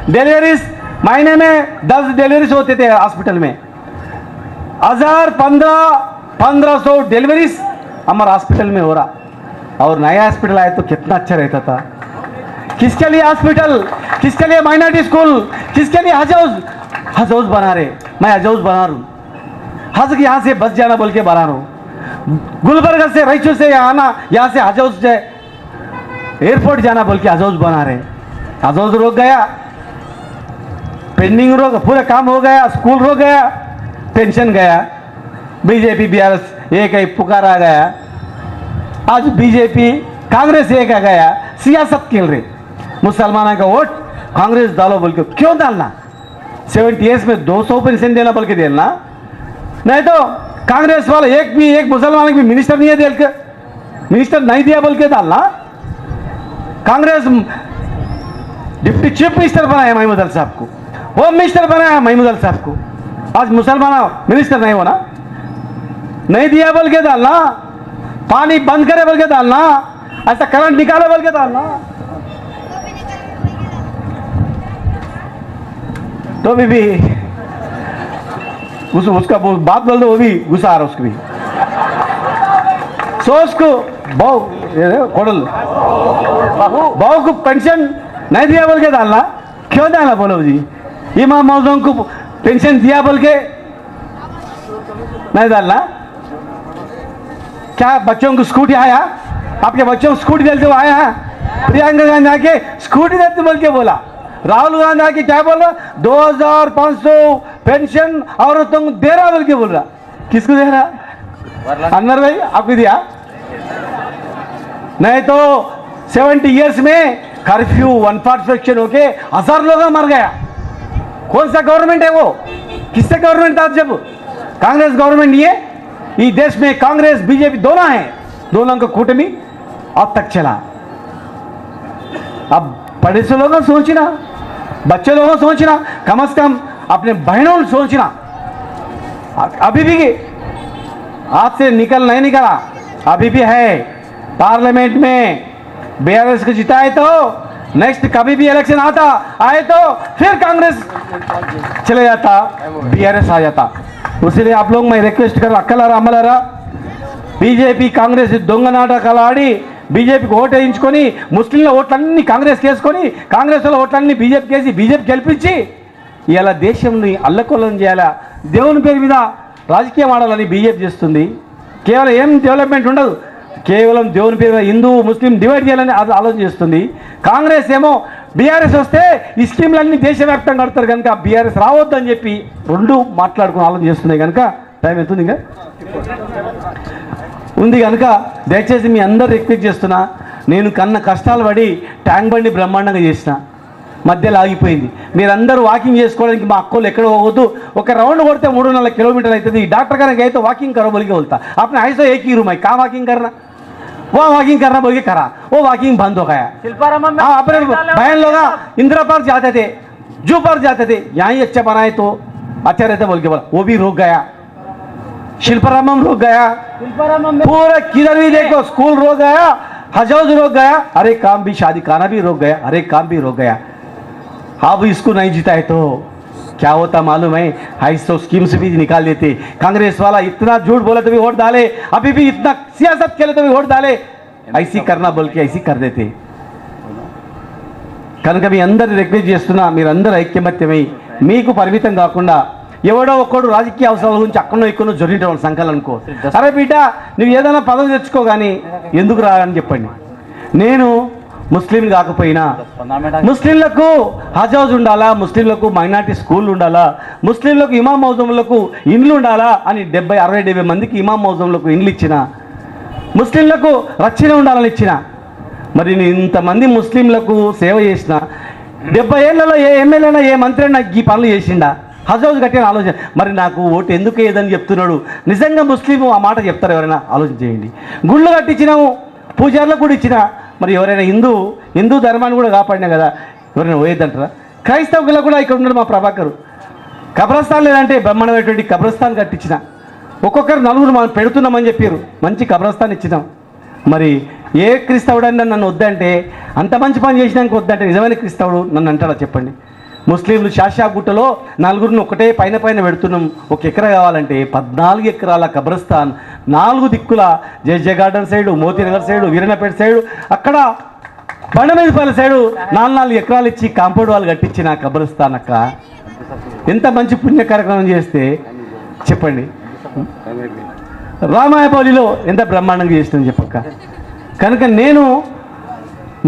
डिलीवरीज महीने में 10 डिलीवरीज होते थे हॉस्पिटल में, 1500 डिलीवरीज हमारे हॉस्पिटल में हो रहा, और नया हॉस्पिटल आया तो कितना अच्छा रहता था। किसके लिए हॉस्पिटल, किसके लिए माइनॉरिटी स्कूल, किसके लिए हज हाउस बना रहे, मैं हज हाउस बना रहा हूँ, हज यहाँ से बस जाना बोल के बना रहा हूँ, गुलबर्गा से रायचूर से आना, यहाँ से हज हाउस एयरपोर्ट जाना बोल के हज हाउस बना रहे। हज हाउस रुक गया, पेंडिंग रोक, पूरा काम हो गया, स्कूल रुक गया, पेंशन गया। बीजेपी बीआरएस एक ही पुकारा गया, आज बीजेपी कांग्रेस एक आ गया, सियासत खेल रहे, मुसलमानों का वोट कांग्रेस डालो बोल के, क्यों डालना, 70 ईयर्स में 200 पेंशन देना बोल के देना, नहीं तो कांग्रेस वाला एक मुसलमान भी मिनिस्टर नहीं है, मिनिस्टर नहीं दिया बोल के डालना। कांग्रेस डिप्टी चीफ मिनिस्टर बनाया महमूद अली साहब को, होम मिनिस्टर बनाया महमूद अली साहब को, आज मुसलमान मिनिस्टर नहीं होना, नहीं दिया बोल के डालना, पानी बंद करे बोल के डालना, ऐसा करंट निकाले बोल के डालना। तो भी उसका बात बोल दो, वो भी गुस्सा आ रहा उसको भी, सोच को कोडल बहु को पेंशन नहीं दिया बोल के डालना, क्यों डालना बोलो जी, इमाम मौजूद को पेंशन दिया बोल के नहीं डालना। क्या बच्चों को स्कूटी आया, आपके बच्चों को स्कूटी देते हुए आया, प्रियंका गांधी आके स्कूटी देते बोल के बोला, राहुल गांधी आके क्या बोल रहा, 2500 पेंशन औरतों को दे रहा बोल के बोल रहा, किसको दे रहा, अनवर भाई आपको दिया, नहीं तो 70 ईयर्स में कर्फ्यू 145 होके 1000 लोग मर गया। कौन सा गवर्नमेंट है वो, किससे गवर्नमेंट था जब, कांग्रेस गवर्नमेंट नहीं है, इस देश में कांग्रेस बीजेपी दोनों है, दोनों का कूटमी अब तक चला। अब बड़े से लोगों सोचना, बच्चे लोगों सोचना, कम से कम अपने बहनों सोचना, अभी भी हाथ से नहीं निकला, अभी भी है पार्लियामेंट में बीआरएस को जिताए तो नेक्स्ट कभी भी इलेक्शन आता आए तो फिर कांग्रेस चले जाता, बीआरएस आ जाता। इसलिए आप लोग मैं रिक्वेस्ट कर अक्कलारा अम्मलारा, बीजेपी कांग्रेस దొంగ నాటకాలు ఆడి బీజేపీకి ఓటు వేయించుకొని ముస్లింల ఓట్లన్నీ కాంగ్రెస్ కేసుకొని కాంగ్రెస్ వాళ్ళ ఓట్లన్నీ బీజేపీకి వేసి బీజేపీ గెలిపించి ఇలా దేశంని అల్లకొల్లం చేయాలా, దేవుని పేరు మీద రాజకీయం ఆడాలని బీజేపీ చేస్తుంది। కేవలం ఏం డెవలప్మెంట్ ఉండదు, కేవలం దేవుని పేరు మీద హిందూ ముస్లిం డివైడ్ చేయాలని ఆలోచన చేస్తుంది। కాంగ్రెస్ ఏమో బీఆర్ఎస్ వస్తే ఈ స్కీమ్లన్నీ దేశవ్యాప్తంగా కడతారు కనుక బీఆర్ఎస్ రావద్దని చెప్పి రెండు మాట్లాడుకుని ఆలోచన చేస్తున్నాయి కనుక టైం ఎంత ఉంది ఇంకా ఉంది కనుక దయచేసి మీ అందరు రిక్వెస్ట్ చేస్తున్నా, నేను కన్న కష్టాలు పడి ట్యాంక్ బండి బ్రహ్మాండంగా చేసిన, మధ్యలో ఆగిపోయింది, మీరందరూ వాకింగ్ చేసుకోవడానికి మా అక్కలు ఎక్కడ పోవద్దు, ఒక రౌండ్ కొడితే 3-4 किलोमीटर అవుతుంది। डॉक्टर का गए तो वॉकिंग करो बोल के बोलता, अपने ऐसा एक ही रूम है, कहाँ वॉकिंग करना, वो वॉकिंग करना बोल के करा, वो वॉकिंग बंद हो गया। हाँ, अपने बहन लोग इंदिरा पार्क जाते थे, जू पार्क जाते थे, यहाँ ही अच्छा बनाए तो अच्छा रहता बोल के बोला, वो भी रुक गया। शिल्पारामम रुक गया, पूरा किधर भी देखो स्कूल रुक गया, हज हाउस रुक गया, हर एक काम भी, शादी खाना भी रुक गया, हर एक काम भी रुक गया। अब इसको नहीं जीता है तो क्या होता मालूम है, 250 स्कीम्स भी निकाल देते। कांग्रेस वाला इतना झूठ बोले तो भी वोट डाले, अभी भी इतना सियासत खेले तो भी वोट डाले, ऐसी करना बोल के ऐसी कर देते। కనుక మీ అందరి రిక్వెస్ట్ చేస్తున్నా, మీరందరూ ఐక్యమత్యమై మీకు పరిమితం కాకుండా ఎవడో ఒక్కడు రాజకీయ అవసరాల గురించి అక్కడో ఇక్కడో జొరింటే వాళ్ళ సంకలనుకో, అరే బిడ్డ నువ్వు ఏదైనా పదవి తెచ్చుకో కానీ ఎందుకు రా అని చెప్పండి। నేను ముస్లిం కాకపోయినా ముస్లింలకు హజ్ హౌస్ ఉండాలా, ముస్లింలకు మైనార్టీ స్కూల్ ఉండాలా, ముస్లింలకు ఇమాం మౌజంలకు ఇండ్లు ఉండాలా అని 70-60-70 మందికి ఇమాం మౌజంలకు ఇండ్లు ఇచ్చిన, ముస్లింలకు రక్షణ ఉండాలని ఇచ్చిన. మరి నేను ఇంతమంది ముస్లింలకు సేవ చేసిన 70 ఏళ్లలో ఏ ఎమ్మెల్యేనా ఏ మంత్రి అయినా ఈ పనులు చేసిండా? హజ్ హౌస్ కట్టిన ఆలోచన. మరి నాకు ఓటు ఎందుకు వేయదని చెప్తున్నాడు. నిజంగా ముస్లిం ఆ మాట చెప్తారు ఎవరైనా? ఆలోచన చేయండి. గుళ్ళు కట్టించినాము, పూజార్లకు కూడా ఇచ్చిన. మరి ఎవరైనా హిందూ ధర్మాన్ని కూడా కాపాడినా కదా, ఎవరైనా పోయేద్దంటారా? క్రైస్తవులకు కూడా ఇక్కడ ఉన్నాడు మా ప్రభాకర్. కబ్రస్థాన్ లేదంటే బ్రహ్మాండమైనటువంటి కబ్రస్థాన్ కట్టించిన. ఒక్కొక్కరు 4 మనం పెడుతున్నామని చెప్పారు, మంచి కబ్రస్థాన్ ఇచ్చినాం. మరి ఏ క్రైస్తవుడన్నా నన్ను వద్దంటే, అంత మంచి పని చేసినాక వద్దంటే నిజమైన క్రైస్తవుడు నన్ను అంటాడా చెప్పండి? ముస్లింలు శాషాగుట్టలో 4 ఒకటే పైన పెడుతున్నాం. 1 ఎకరా కావాలంటే 14 ఎకరాల కబ్రస్థాన్ 4 దిక్కుల Jaya garden side, Motinagar side, Veerannapet side, అక్కడ బండమేదిపల్లి సైడు 4 ఎకరాలు ఇచ్చి కాంపౌండ్ వాళ్ళు కట్టించిన కబ్రస్థాన్ అక్క. ఎంత మంచి పుణ్య కార్యక్రమం చేస్తే చెప్పండి. రామాయపల్లిలో ఎంత బ్రహ్మాండంగా చేస్తుందని చెప్పక్క. కనుక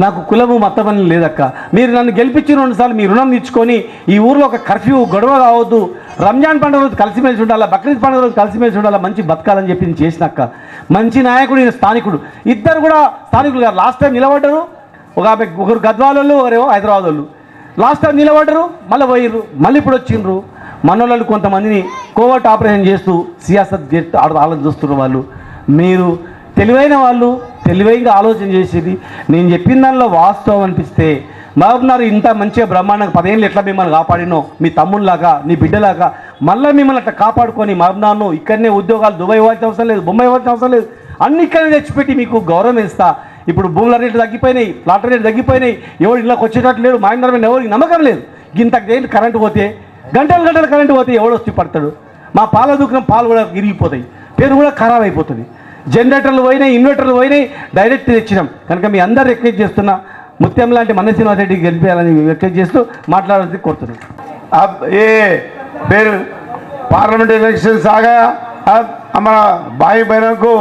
నాకు కులము మతమని లేదక్క. మీరు నన్ను గెలిపించిన 2 సార్లు మీ రుణం తీర్చుకొని ఈ ఊరిలో ఒక కర్ఫ్యూ గొడవ కావద్దు, రంజాన్ పండుగ రోజు కలిసిమెలిసి ఉండాలా, బక్రీద్ పండుగ రోజు కలిసిమెలిసి ఉండాలా, మంచి బతకాలని చెప్పి నేను చేసినాక. మంచి నాయకుడు ఈయన స్థానికుడు. ఇద్దరు కూడా స్థానికులు గారు. లాస్ట్ టైం నిలబడ్డారు, ఒకరు గద్వాల వాళ్ళు, ఒకరేమో హైదరాబాద్ వాళ్ళు. లాస్ట్ టైం నిలబడ్డారు, మళ్ళీ పోయిర్రు, మళ్ళీ ఇప్పుడు వచ్చిండ్రు. మనోళ్ళు కొంతమందిని కోవర్ట్ ఆపరేషన్ చేస్తూ సియాసత్ ఆలోచన చూస్తున్న వాళ్ళు. మీరు తెలివైన వాళ్ళు, తెలివైనగా ఆలోచన చేసేది. నేను చెప్పిన దానిలో వాస్తవం అనిపిస్తే మహబూబ్నగర్ ఇంత మంచిగా బ్రహ్మాండంగా 10 ఏళ్ళు ఎట్లా మిమ్మల్ని కాపాడినో, మీ తమ్ముళ్ళలాగా మీ బిడ్డలాగా మళ్ళీ మిమ్మల్ని అట్లా కాపాడుకొని మహబూబ్నగర్ను ఇక్కడనే ఉద్యోగాలు దుబాయ్ ఇవ్వాల్సిన అవసరం లేదు, బొంబాయి ఇవ్వాల్సిన అవసరం లేదు, అన్ని ఇక్కడనే తెచ్చిపెట్టి మీకు గౌరవం ఇస్తా. ఇప్పుడు భూముల రేట్లు తగ్గిపోయినాయి, ప్లాట్ రేట్లు తగ్గిపోయినాయి, ఎవరు ఇళ్ళకి వచ్చేటట్టు లేడు, మా ఇంట్లో ఎవరికి నమ్మకం లేదు. ఇంత కరెంటు పోతే గంటలు కరెంటు పోతే ఎవడు వచ్చి పడతాడు? మా పాల దుకాణం పాలు కూడా ఇరిగిపోతాయి, పేరు కూడా ఖరాబ్ అయిపోతుంది. జనరేటర్లు పోయినాయి, ఇన్వర్టర్లు పోయినాయి, డైరెక్ట్ తెచ్చినాం. కనుక మీ అందరు రిక్వెస్ట్ చేస్తున్నా, ముత్యం లాంటి మన శ్రీనివాసరెడ్డికి గెలిపేయాలని రిక్వెస్ట్ చేస్తూ మాట్లాడాలని కోరుతున్నాం. अब ये फिर पार्लियामेंट इलेक्शंस आ गया. अब हमारा भाई बहनों को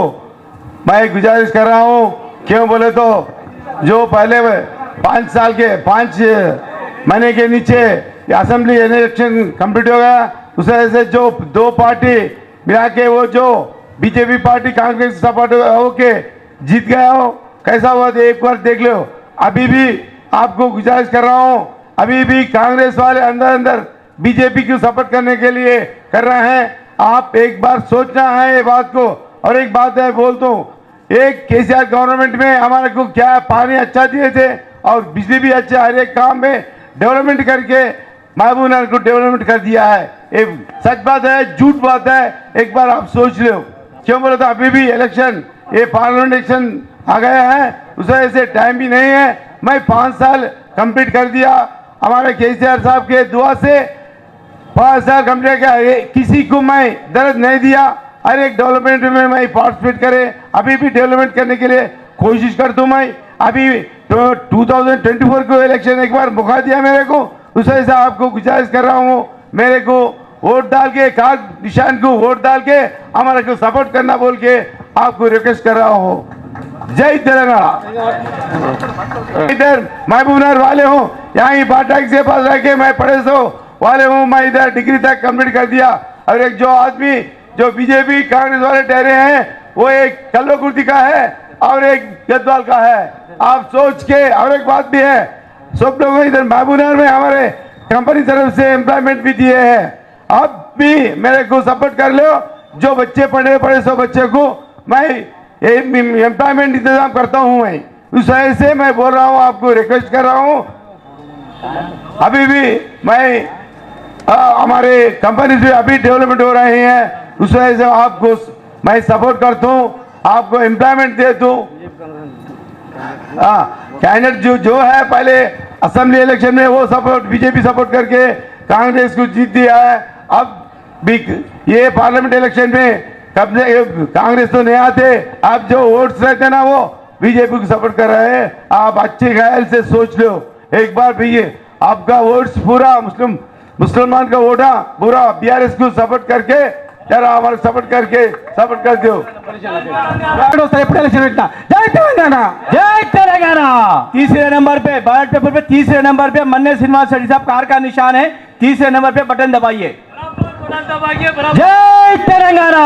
मैं गुजारिश कर रहा हूँ, क्यों बोले तो जो पहले 5 महीने के नीचे असेंबली इलेक्शन कंप्लीट हो गया, उस वजह से जो 2 पार्टी मिला के वो जो बीजेपी पार्टी कांग्रेस सपोर्ट होके जीत गया हो, कैसा हुआ एक बार देख लो. अभी भी आपको गुजारिश कर रहा हूँ, अभी भी कांग्रेस वाले अंदर बीजेपी को सपोर्ट करने के लिए कर रहे हैं. आप एक बार सोचना है ये बात को. और एक बात है बोलता हूँ, एक केसीआर गवर्नमेंट में हमारे को क्या पानी अच्छा दिए थे और बिजली भी अच्छे, हर एक काम में डेवलपमेंट करके महबूबनगर को डेवलपमेंट कर दिया है. ये सच बात है, झूठ बात है, एक बार आप सोच लो. क्यों बोले तो अभी भी इलेक्शन, ये पार्लियामेंट इलेक्शन आ गया है, उस वजह से टाइम भी नहीं है. मैं 5 साल कंप्लीट कर दिया, हमारे केसीआर साहब के दुआ से 5 साल कंप्लीट किया. किसी को मैं दर्द नहीं दिया, हर एक डेवलपमेंट में मैं पार्टिसिपेट करे. अभी भी डेवलपमेंट करने के लिए कोशिश करता हूँ. मैं अभी 2024 को इलेक्शन एक बार मौका दिया मेरे को, उस वजह से आपको गुजारिश कर रहा हूँ, मेरे को वोट डाल के, कार्ड निशान को वोट डाल के हमारे को सपोर्ट करना बोल के आपको रिक्वेस्ट कर रहा हूँ. जय तेलंगाना. इधर महबूबनगर वाले हूँ, यहाँ ही बाटाक से पास रह के मैं पढ़े सो वाले हूँ. मैं इधर डिग्री तक कंप्लीट कर दिया. और एक जो आदमी जो बीजेपी कांग्रेस वाले ठहरे हैं, वो एक कल्लोकुर्ती का है और एक गद्वाल का है. आप सोच के. और एक बात भी है, सब लोग इधर महबूबनगर में हमारे कंपनी तरफ से एम्प्लॉयमेंट भी दिए हैं. आप भी मेरे को सपोर्ट कर लो. जो बच्चे पढ़े सो बच्चे को मैं एम्प्लॉयमेंट इंतजाम करता हूँ. मैं उस वजह से मैं बोल रहा हूँ, आपको रिक्वेस्ट कर रहा हूँ. अभी भी मैं हमारे कंपनी से अभी डेवलपमेंट हो रहे हैं, उस वजह से आपको मैं सपोर्ट करता हूँ, आपको एम्प्लॉयमेंट देता हूँ. कैंडिडेट जो है पहले असेंबली इलेक्शन में वो सपोर्ट बीजेपी सपोर्ट करके कांग्रेस को जीत दिया है. अब भी ये पार्लियामेंट इलेक्शन में कब से कांग्रेस तो नहीं आते, अब जो वोट्स रहते ना वो बीजेपी को सपोर्ट कर रहे हैं. आप अच्छे ख्याल से सोच लो एक बार भी. ये आपका वोट्स पूरा मुसलमान का वोट पूरा बीआरएस को सपोर्ट करके जरा हमारे सपोर्ट कर दो. जय तेलंगाना, जय तेलंगाना. तीसरे नंबर पे बैलेट पेपर पे तीसरे नंबर पे मन्ने श्रीनिवासरेड्डी साहब कार का निशान है. तीसरे नंबर पे बटन दबाइए. जय तेलंगाना.